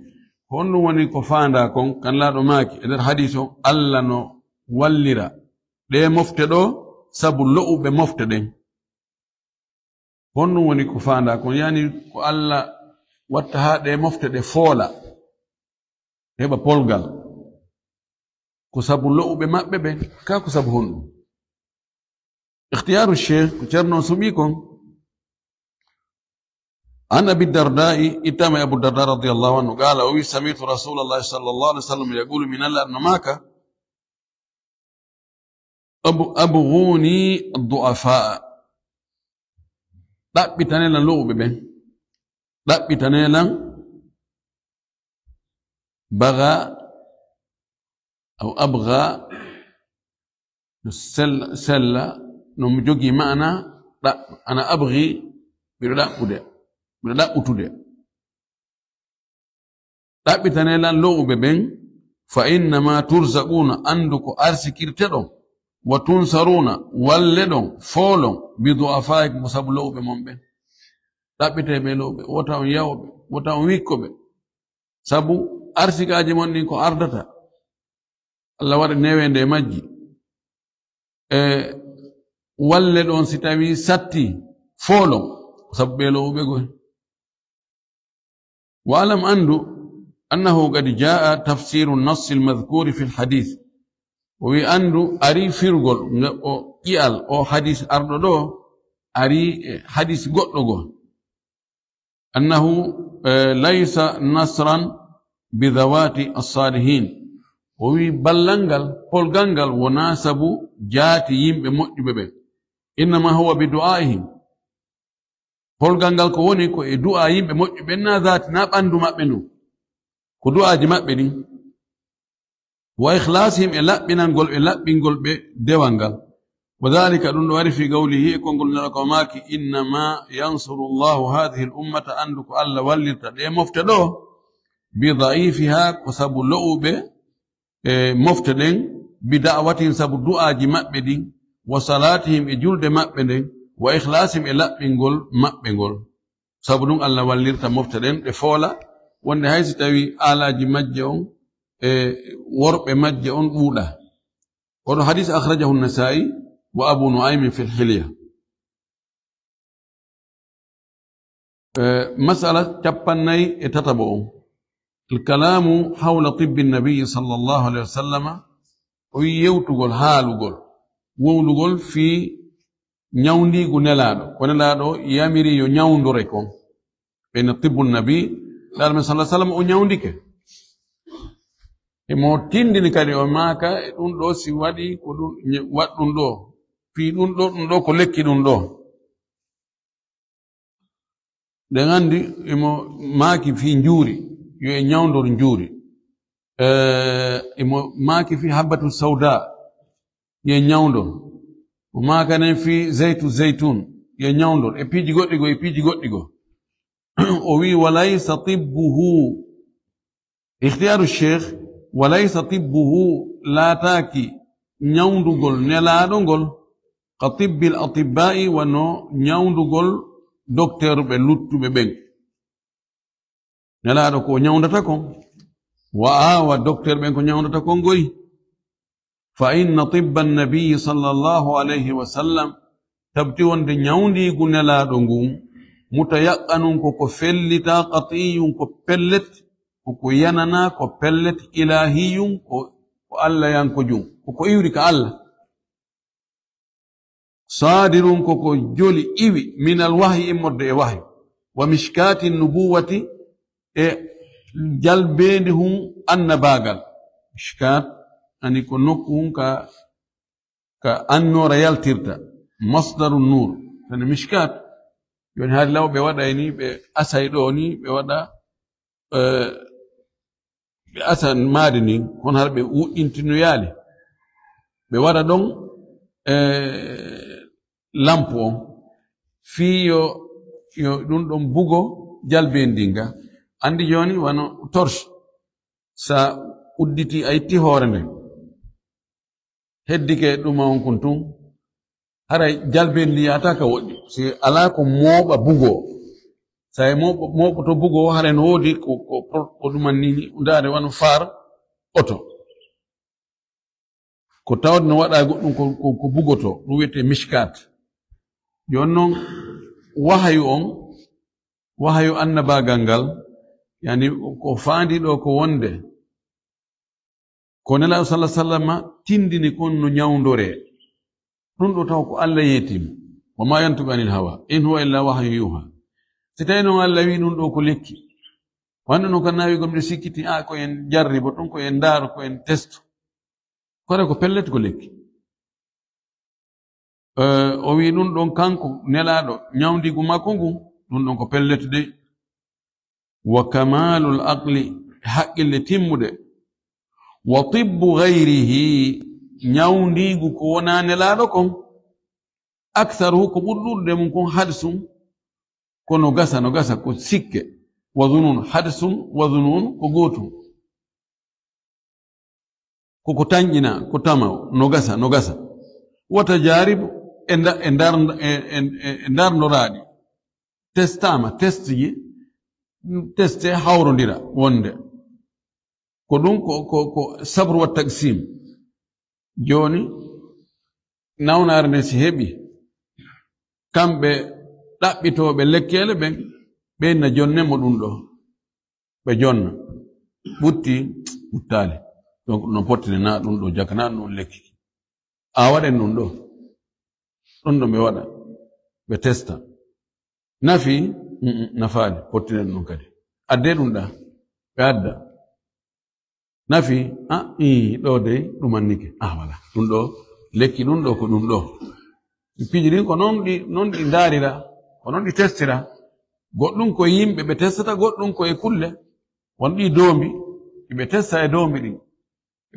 هون وني كفاندا كون كان لا دو ماكي ادر حديثو الله نو وليرا دي مفتدو سابو لو به مفتدين هون وني كفاندا كون يعني كو الله واتها دي مفتدي فولا هبا بولغال كو سابو لو به مابbe be ka ko sabu hon اختيار الشيخ كجرنو سميكم عن أبي الدرداء إتام أبو الدرداء رضي الله عنه قال سمعت رسول الله صلى الله عليه وسلم يقول من الله أنماك أبغوني الضعفاء لا بتنيلا لو ببين لا بتنيلا بغى أو أبغى سلة نمجوجي معنا لا أنا أبغي بلا كده بلا أتودي لا بتنيلا لو ببين فإنما ترزقون عندك أرسكيرتدون وتنصرون ولدون فولون بضعفائك مصاب لو بمنبين لا بتنيلا لو بي وتاون ياو بي وتاون ويكو بي سابو أرسكاجي من نيكو أردتا الله وارد نيوين دي مجي ولدون ستاوي ساتي فولون سابو بيلو بيغوين وعلم أنه قد جاء تفسير النص المذكور في الحديث وأنه أري فرغل أو إيال أو حديث أردو أري حديث قطلغو أنه ليس نصرا بذوات الصالحين وي بلنغل بولغنغل وناسب جاتي يمب مؤجبه إنما هو بدعائهم holgangal ko woni ko e du'a yimbe mojjo benna zati na bandu mabbe no ko du'aji mabbe ni wa ikhlasihim e labbinangol e labbingol be dewangal wadhalika dun do wari fi qawlihi e kongol nala ko maki inna ma yansuru Allah hadhihi al ummata anduko alla wallirta de mofte do bi dha'ifiha ko sabu lawbe e mofte den bi da'watin sabu du'aji mabbe din wa salatihim e julde mabbe den wa ikhlasim e laɓɓingol maɓɓengol sabu ɗum Allah wallirta moftaɗen ɗe foola wonde haysi tawi alaji majje on e worɓe majje on ɗuuɗa oɗo hadis akhrajahu an-Nasa'i wa Abu Nu'aym fi al-Hilya mas'ala capannay e tatabo on الكلام حول طب النبي صلى الله عليه وسلم ويوتغول حالugol wowlugol fi ñawndigu nelaɗo ko nelaɗo yamiri yo ñawndore kon ɓena tibbu nabi laɗo men sallah sallam o ñawndike emo tindini kadi o maaka e ɗum ɗo si waɗi ko ɗum waɗ ɗum ɗo fi ɗum ɗo ko lekki ɗum ɗo ɗen andi emo maaki fi njuuri yo e ñawndor njuuri emo maaki fi habbatu sauda yo e ñawndor وما كان في زيت الزيتون ينيوندر ايبيجي غوديغو وي وليس طبه اختيار الشيخ وليس طبه لا تاكي نيوندغول نلادونغول كطب الاطباء ونو نيوندغول دكتور بلوتو ببن نلادو كو نيوندتا كون وا دكتور بن كو نيوندتا كون غوي فإن طب النبي صلى الله عليه وسلم تبتون دي نيوندي غنلا دونغوم متيقن كو فلتا قطعي كو بلت كو يننا كو بلت إلهي كو الله ينكجون كو يوريك الله صادر كوكو جولي إيوي من الوحي إمود وحي ومشكات النبوة جلبينهم النباغل مشكات أن يكون نكون كأنور يلترتا مصدر النور فأنا مشكات يعني هذا لو بودا يعني بأسايدوني بودا بأسان مادني كون هذا بإنتنيالي بودا دون lampo fi yo dun don bugo jalbendinga andi joni wano torche sa udditi ay ti horene heddike duma on kuntum hara jalbendi ata ka wodi si ala ko moba bugo sa moba to bugo hare no wodi ko duman ni ndare wano far auto ko tawd no wada goddum ko bugoto do wete mishkat jonnon wahayu annaba gangal yani ko faandi do ko wonde ko nela sallallahu alaihi wasallam tindini kon no nyawndore dun do taw ko Allah yetim wa ma yantu anil hawa in huwa illa wahyu yuha sitayno Allah wi dun do ko lekki wanda no kanawi gomde sikiti ko en jarri bo ton ko en daaro ko en testo kore ko pellet ko lekki o wi ɗum ɗon kanko nelaɗo ñawdigu makko ngu ɗum ɗon ko pellet de wa kamalul aqli haqqille timmude wa tibbu ghayrihi ñawdigu ko wona nelaɗo kon aktharuhu ko ɓurɗurde mum kon hadsum ko no gasa ko sikke wa dhunun hadsum wa dhunun ko gotum koko tanjina ko tamaw no gasa wata jaribu ndarnoraaɗi teste hawrondira wonde ko ɗum ko sabru wa taksim joni nawnare nde si heɓi kamɓe ɗaɓɓitoɓe lekkele ɓen ɓenna jonnemo ɗum ɗo ɓe jonna ɓuttali donc no pottine na ɗum ɗo jakana ɗum lekki a waɗen ɗum ɗo ɗon ɗo ɓe waɗa ɓe testa nafi nafaali pottinen ɗum kadi adde ɗum ɗa ɓe adda nafi ɗo dey ɗumannike wala ɗum ɗo lekki ɗum ɗo ko ɗum ɗo pijirin ko non ɗi ndaarira ko non ɗi testira goɗɗum ko yimɓe ɓe testata goɗɗum ko e kulle wonɗi doombi ɓe testa e doombi ɗin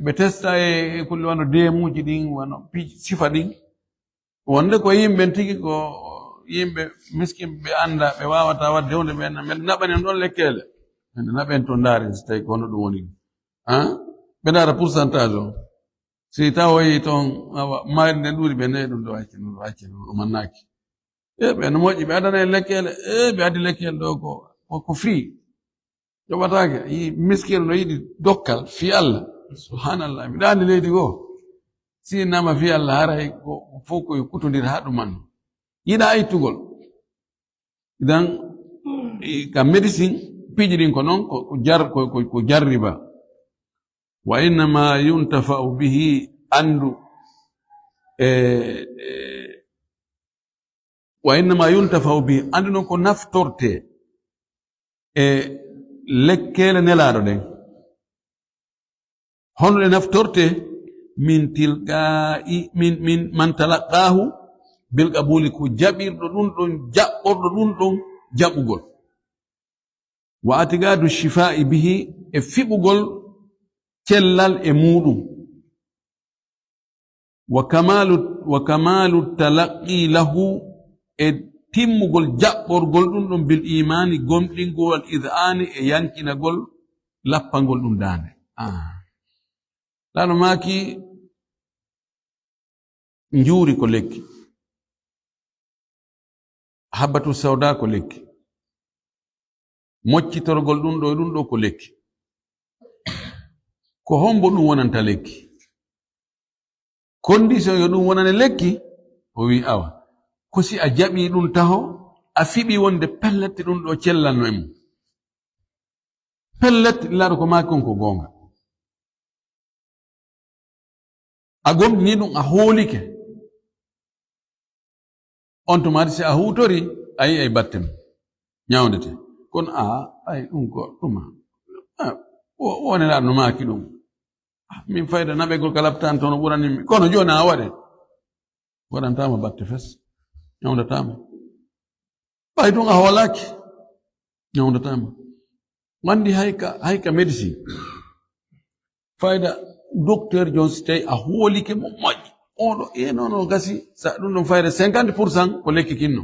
ɓe testa e kulle wano demuji ɗin wano sifa ɗin wonde ko yimɓe tigi ko yimɓe miskin ɓe anda ɓe wawata wadde hunde ɓe naɓanen ɗon lekkele ende naɓen to ndaari so tawi ko hono ɗum woni ɓe ndaara pourcentage o si tawoyi toon maari nden ɗuuri ɓe nayi ɗum ɗo hakkino ɗum annaki ɓe no moƴƴi ɓe adana en lekkele ɓe addi lekkele ɗo ko free joɓatake yi miskin no yiɗi dokkal fi Allah subhanallah miɗa andi leydi goo si nama fi Allah haray ko fof koye kutodira ha ɗuman yiɗa ittugol idan ka médecine pijiɗin ko noon ko jarriba wa innama yuntafa'u bihi andu wa innama yuntafa'u bihi andu noon ko naftorte e lekkele nelaɗo ɗen hono ɗe naftorte min tilqa'i min man talaqahu bil qabuli ko jaɓirɗo ɗum ɗon jaɓɓorɗo ɗum ɗon jaɓugol wa atigadu shifa'i bihi e fiɓugol cellal e muɗum wa kamalu talaqqi lahu e timmugol jaɓɓorgol ɗum ɗon bil imani gomɗingol wal id'ani e yankinagol lappangol ɗum dande lano maki njuuri ko lekki habbatu sawda ko lekki moccitorgol ɗum ɗo ko lekki ko hombo ɗum wonanta lekki condition yo ɗum wonane lekki o wi awa ko si a jaɓi ɗum taho a fiɓi wonde pellette ɗum ɗo cellanno e mum pellette laaɗo ko maki on ko gonga a gomɗini ɗum a hoolike on to mari se a hutori ay battem nyawndete kon ay ɗum ko ɗuma wonela no maaki ɗum min fayda naɓegol kalabtan tono ɓuranimi kono joni a waɗe waɗantama batte fes ñawdatama ɓay ɗum a hoolaki ñawdatama wandi hayka médecine fayda docteur jon so tawi a hoolike mo moƴƴi oɗo nono gasi sa ɗum ɗum fayda 50% ko lekki kinno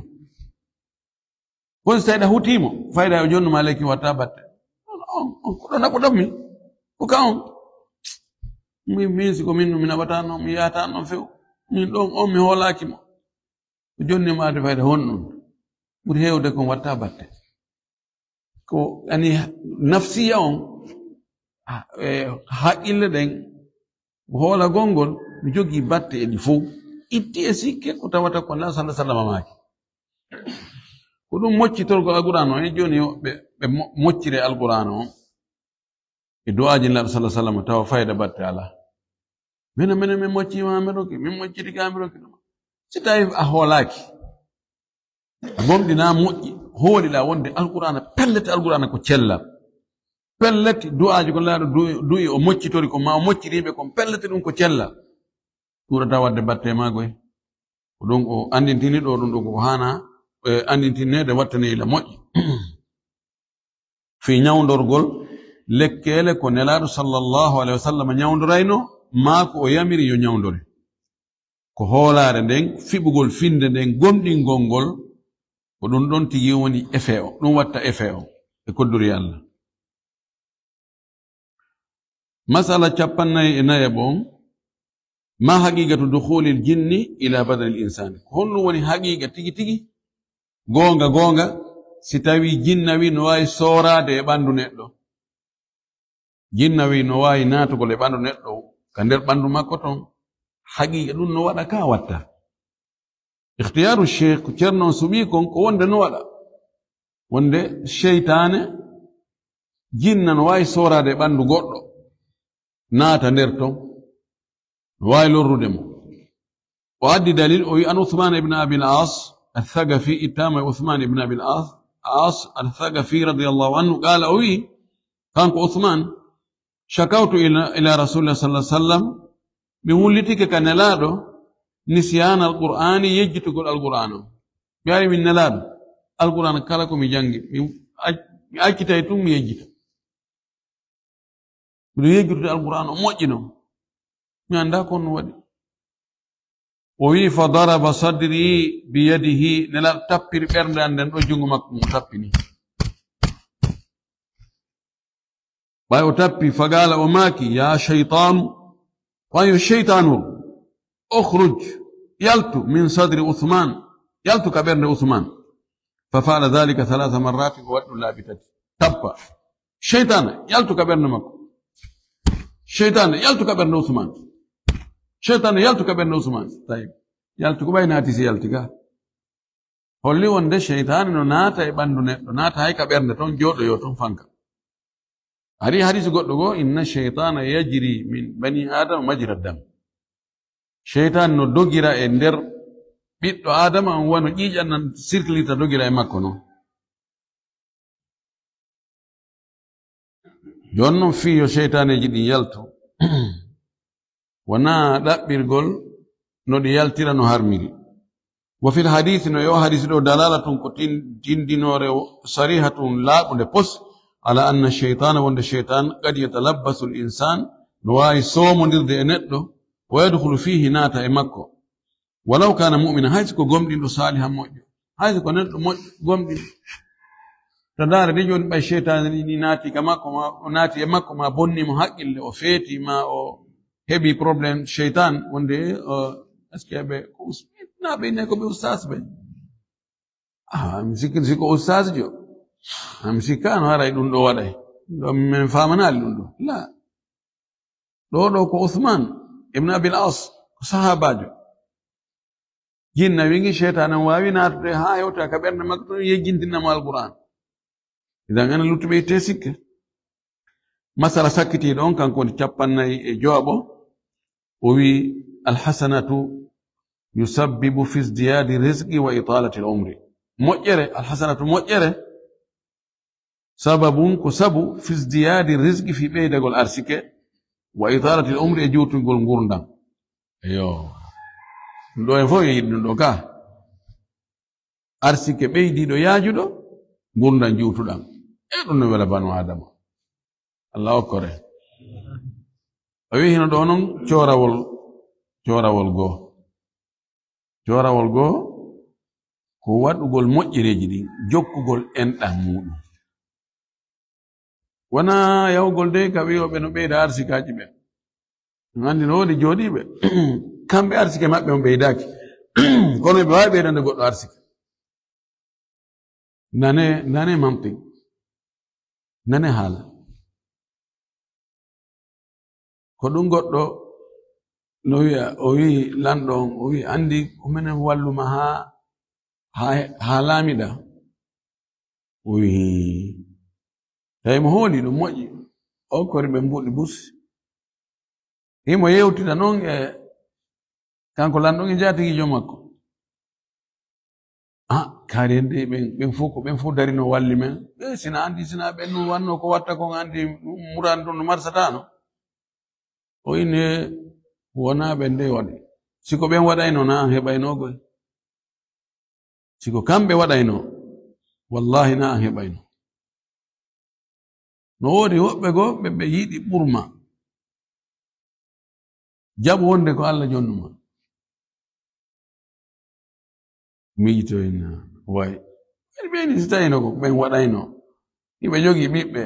kon so tawi ɗa hutimo fayda o jonnuma lekki watta batte on ko ɗo naɓoɗonmi ko ka on min siko min mi naɓata noon mi yahata noon few min ɗon on mi hoolakimo ko jonni maade fayda honɗum ɓuri hewde kon watta batte ko ani nafsiya on haqqille ɗen hoola gongol mi jogii batte e ɗi fof itti e sikke ko tawata ko Allah sallallahu alaihi wasallam maaki ko ɗum moccitorgol alqur'an o e joni ɓe moccire alqur'an o e du'aaji Nabi sallallahu alaihi wasallam tawa fayda batte ala minen min moccima ameroke min mocciti ka ameroke ɗum si tawi a hoolaki a gomɗina moƴƴi hooliɗa wonde alqur'ana pellete alqur'ana ko cella pellete du'aaji ko laaɗo du'i o moccitori ko ma o mocciriɓe kon pellete ɗum ko cella ɗuɗata wadde batte magoy ko ɗum o andintini ɗo ɗum ɗo ko hana andintinede wattane ila moƴƴi fi ñawdorgol lekkele ko nelaɗo sallallahu alaihi wasallam ñawdorayno maa ko o yamiri yo ñawdore ko hoolare nden fiɓugol finde nden gomɗingol ngol ko ɗum ɗon tigi woni effet o ɗum watta effet o e kodduri Allah masala 44 bon ma haqiqatu dukhulil jinni ila badal insani ko honɗum woni haqiqa tigi tigi gonga si tawi jinnawi no wawi soorade e ɓandu neɗɗo jinnawi no wawi natugol e ɓandu neɗɗo ka nder ɓandu makko ton haqiqa ɗum no waɗa ka watta ikhtiyaru cheikh ceerno suɓi kon ko wonde no waɗa wonde cheytane jinna no wawi soorade e ɓandu goɗɗo naata nder ton no wawi lorrude mo o addi dalil o wi an uthman ibn abi al-as الثقفي إتام عثمان بن أبي العاص الثقفي رضي الله عنه قال أوي كان عثمان شكوت إلى رسول الله صلى الله عليه وسلم بمولتك كان نلادو نسيان القرآن يجتك القرآن يعني من نلادو القرآن كالكم يجنجي أكتا يتم يجت بدو يجت القرآن موجنو من عندكم ودي وي فضرب صدري بيده نلا تابير بردان دن وجنغ مكم تابيني بايو تابي فقال وماكي يا شيطان بايو الشيطان اخرج يلتو من صدر عثمان يلتو كبرن عثمان ففعل ذلك 3 مرات وودو لابتت تبا شيطان يلتو كبرن مكم شيطان يلتو كبرن عثمان شيطان يالتو كبرنا عثمان طيب يالتو كباي ناتي سي يالتيكا holli wonde shaytan no naata e bandu neddo naata hay ka bernde ton jodo yo ton fanka hari hadisi goddo go inna shaytana yajri min bani adam majra dam shaytan no dogira e nder biddo adam an wono jijan nan circulita dogira e makko no jonno fiyo shaytane jidi yalto wana ɗaɓɓirgol no ɗi yaltira no harmiri wa fil hadith no yo hadith ɗo dalalatun ko tindinore sarihatun laaɓude pos ala anna shaytana wonde shaytan qad yatalabbasu l insan no wawi somodirde e neɗɗo wa yadkhulu fihi naata e makko walaw kana mu'mina haysi ko gomɗinɗo salihan moƴƴo haysi ko neɗɗo moƴƴo gomɗinɗo to ndaare de joni ɓay shaytane ni naati ka makko ma naati e makko ma bonnimo haqqille o feeti ma o hebi problem shaytan wonde est-ce que be na be ne ko be ustaz be mi sikki ko ustaz jo mi sikkano haray ɗum ɗo waɗay ɗo min famanali ɗum ɗo la ɗo ko Uthman ibn Abi al-As ko sahabajo jinna wingi shaytan wawi natude ha hewta ka ɓernde makko ɗon yejjintinamo alquran idan ena luttuɓe itte sikke masala sakkitiɗo on kanko woni 54 o wi alhasanatu يسبب في ازدياد الرزق وإطالة العمر مؤجرة الحسنة مؤجرة سبب كسبب في ازدياد الرزق في بيد قول أرسك وإطالة العمر يجوت قول غورندان ايوه ndo en fof yiɗno ɗo ka arsike ɓeydiɗo yaajuɗo gurdan juutuɗan e ɗum no wela banu adama allah okkore o wi hino ɗo noon corawol goo ko waɗugol moƴƴereji ɗin jokkugol enɗam muɗum wona yawgol de ka wiyoɓe no ɓeyda arsikaji ɓe andi no woni jooɗiɓe kamɓe arsike maɓɓe mo ɓeydaki kono ɓe wawi ɓeydande goɗɗo arsike nane mantik nane haala ko ɗum goɗɗo no wiya o wi lanɗo on o wi andi ko minen walluma ha laamiɗa o wi tawi mo hooli ɗum moƴƴi o kori ɓe mbuɗi bus himo yewtita noon e kanko lanɗon e jatigijo makko kaari en de ɓen fof ko ɓen fof darino walli men sina andi sina ɓen ɗum wanno ko watta kon andi murani ɗum no marsatano o ine wona ɓen de waɗi siko ɓen waɗayno na an heɓaynogoy siko kamɓe waɗayno wallahi na an heɓayno no woodi woɓɓe goo ɓe yiɗi ɓurma jaɓu wonde ko Allah jonnuma miijitoyna way ɓeni so tawino ko ɓen waɗayno iɓe jogii ɓiɓɓe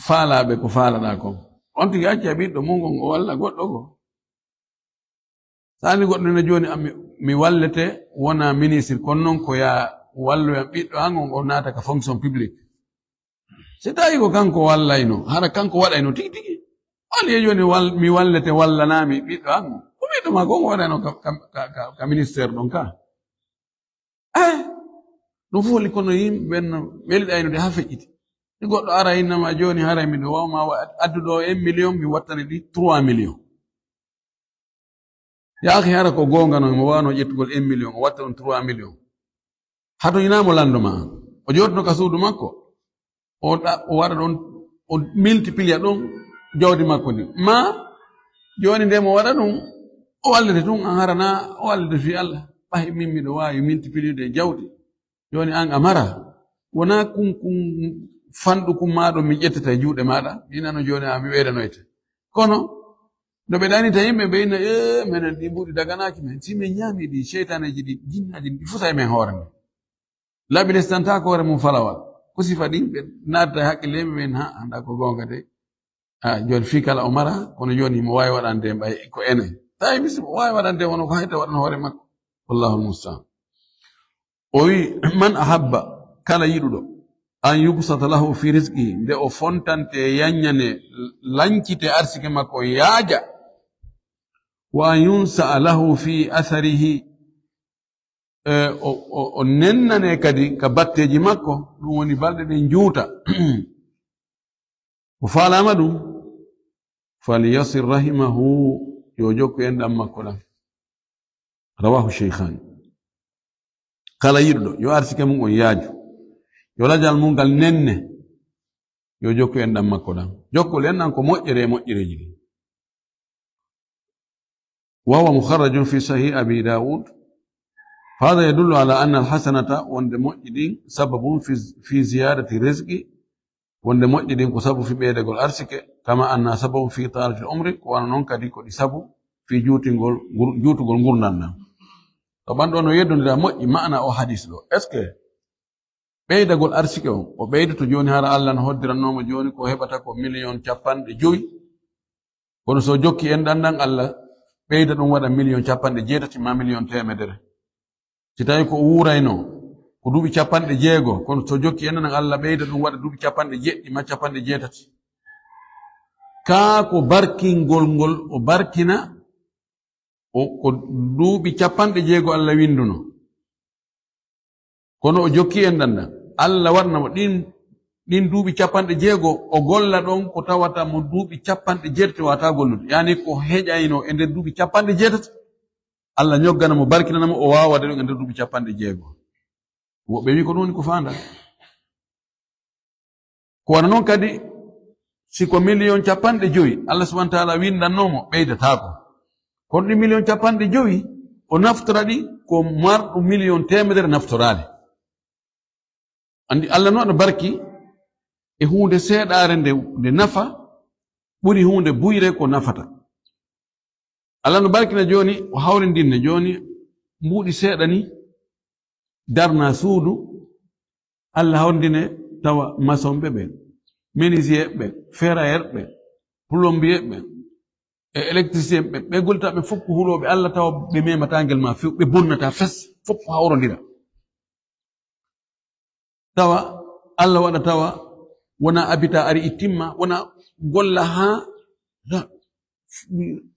faalaɓe ko faalaɗa kon on tigi acca ɓiɗɗo mungol ngo walla goɗɗo ko sani goɗɗo ne joni mi wallete wona ministre kono noon ko ya walloyam ɓiɗɗo angol o naata ka fonction publique so tawi ko kanko wallayno hara kanko waɗayno tigi tigi on ye joni mi wallete wallanami ɓiɗɗo angol ko ɓiɗɗo ma ko ngo waɗayno ka ministére ɗon ka ɗum fof li kono yimɓe ɓen ɓeliɗaynude ha feƴƴiti ni goɗɗo ara innama joni haray miɗo wawma adduɗo 1 million mi wattane ɗi 3 million yaaki hara ko gonga noon mo wawno ƴettugol 1 million o watta ɗum 3 million hato inamo landoma o jotno ka suudu makko o waɗa ɗon o multiplier ɗon jawdi makko ndi ma joni nde mo waɗa ɗum o wallete tun an harana o wallete fi Allah ɓahi min miɗo wawi multiplier de jawdi joni an a mara wona kun fanɗu kum maɗo mi ƴettata e juuɗe maɗa minano joni mi ɓeydanoyte kono no ɓe ɗanita yimɓe ɓe inna minen ɗi mbuɗi daganaki men si min ñaami ɗi cheytaneji ɗi jinnaji ɗi fusa e men hoore men laaɓi lestanta ko hoore mum falawal ko sifa ɗin ɓe natta e haqqilleɓe men ha anda ko gonga de joni fi kala o mara kono joni mo wawi waɗande ɓay ko enen tawi misi o wawi waɗande wono ko hayta waɗan hoore makko wallahu almustaan o wi man ahabba kala yiɗuɗo an yubsata lahu fi rizqihi nde o fontante yanñane lancite arsike makko yaaja wa an yunsa'a lahu fi atharihi o nennane kadi ka batteji makko ɗum woni balɗe ɗen juuta o faalama ɗum falyasir rahimahu yo jokku enɗam makko ɗam rawahu cheikhani kala yiɗuɗo yo arsike mum on yaaju yo lajal mum ngal nenne yo jokku enɗam makko ɗam jokkol enɗam ko moƴƴere e moƴƴereji ɗi وهو مخرج في صحيح أبي داود فهذا يدل على أن الحسنة وند مؤجدين سبب في زيادة الرزق وند مؤجدين كسبب في بيدك الأرسك كما أن سبب في طالة العمر وأن ننكدي كدي سبب في جوت غرنان طبعا دون يدل لا مؤجد معنى أو حديث له اسكي بيدك الأرسك وبيد تجوني هذا الله نهدر النوم جوني كوهبتك مليون شابان دي جوي kono so jokki en dandan Allah ɓeyda ɗum waɗa 1,8 ma 1,000,000 si tawi ko wurayno ko duuɓi 6 kono so jokki en dandan Allah ɓeyda ɗum waɗa duuɓi 7 ma 8 ka ko barkingol ngol o barkina ko duuɓi 6 Allah winduno kono o jokki en dandan Allah warnamo ɗin duuɓi 6 o golla ɗon ko tawata mo duuɓi 7 wata gollude yani ko heƴayno e nder duuɓi 8 Allah ñoggana mo barkinanamo o wawa wade ɗum e nder duuɓi 60 woɓɓe wi ko ɗum woni ko fanda ko wana noon kadi siko million 50 Allah subhanahu wa ta'ala windannomo ɓeydatako kono ɗi million 50 o naftora ɗi ko marɗum million 100 naftorade andi Allah no waɗa barki e hunde seeɗare nde nafa ɓuri hunde buyre ko nafata Allah no barkina joni o hawrindinne joni mbuuɗi seeɗa ni darna suudu Allah hawrindine tawa masonɓe ɓen menuisier ɓe ferrailleur ɓe plombier ɓe e électricien ɓe goltaɓe fof ko huuloɓe Allah tawa ɓe mematagel ma few ɓe bonnata fes fof ko hawrodira tawa Allah waɗa tawa wona abita ari timma wona golla ha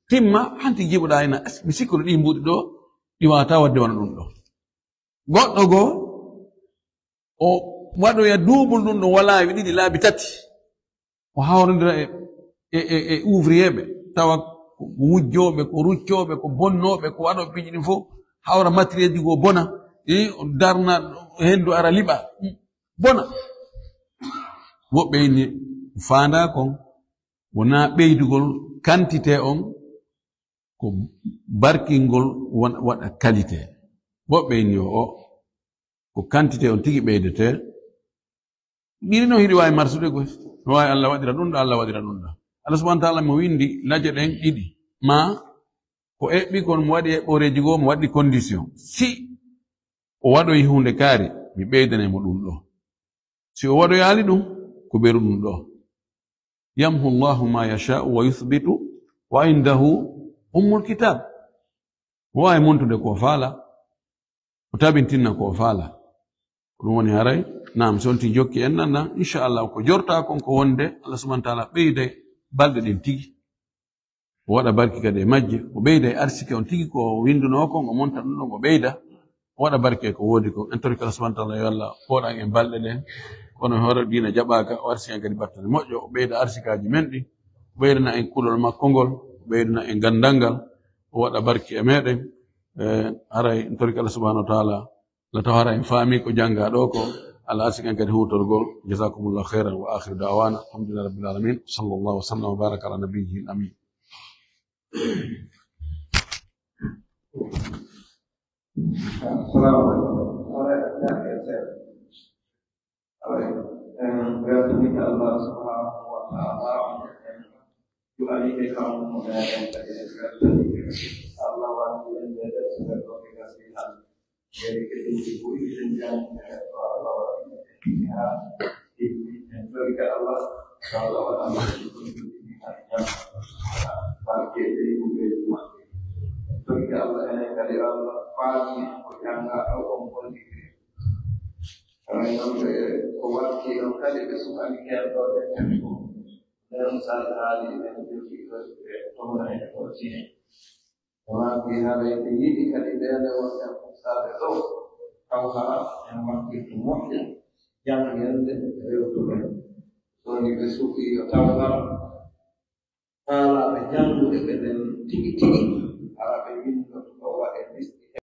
timma hanti jiɓoɗa ena mi sikkuno ɗi mbuɗi ɗo ɗi wawata wadde wona ɗum ɗo goɗɗo goo o waɗoya duubol ɗum ɗo walawi ɗiɗi laabi tati o hawrodira e ouvrier ɓe tawa ko wujjoɓe ko ruccoɓe ko bonnoɓe ko waɗoɓe piiji ɗin fof hawra matériel ji goo bona darna hendu ara liɓa bona woɓɓe inni fanda kon wona ɓeydugol quantité on ko barkingol waɗa qualité woɓɓe inni o ko quantité on tigi ɓeydete ɗiɗi no hiɗi wawi marsude koy no wawi Allah waɗira ɗum ɗo Allah waɗira ɗum ɗo Allah subhanahu wa ta'ala mo windi laje ɗen ɗiɗi ma ko eɓɓi kon mo waɗi eɓɓoreji goo mo waɗi condition si o waɗoyi hunde kaari mi ɓeydanemo ɗum ɗo si o waɗoyali ɗum ko ɓeru ɗum ɗo yamhu llahu ma yasha'u wa yuthbitu wa indahu ummul kitab o wawi montude ko faala o tabintinna ko faala ko ɗum woni haray nam so onti jokki en nan inchallah ko jorta kon ko wonde Allah subhanahu wa ta'ala ɓeyda balɗe ɗen tigi o waɗa barki kadi e majje o ɓeyda e arsike on tigi ko winduno kon o monta ɗum ɗon o ɓeyda o waɗa barke ko woodi ko en tori kala subhanahu wa ta'ala yo Allah poɗan en balɗe ɗen kono hoore dina jaɓaka o arsi en kadi battane moƴƴo o ɓeyda arsikaji men ɗi o ɓeydana en kulol makko ngol o ɓeydana en gandal o waɗa barki e meɗen haray en tori kala subhanahu wa ta'ala la taw hara en faami ko janga ɗo ko Allah arsi en kadi hutorgol jazakumullahu khairan wa akhiru da'wana alhamdulillahi rabbil alamin sallallahu wa sallam wa baraka ala nabiyyi amin berarti Allah Subhanahu wa ta'ala yu'alika kaum mudayan Allah wa ta'ala sebagai kasihan dari ketinggian jenjang Allah wa ta'ala ini bagi Allah Allah wa ta'ala bagi semua bagi Allah yang dari Allah pagi yang Allah politik karena kewakil yang kali kesukaan kita dalam saat hari ini juga pemenang korupsi. Orang pihak yang tinggi kali dia lewat yang besar itu kau harap yang makin semuanya yang lewat orang dikesuki atau kalau yang lebih tinggi tinggi harap ini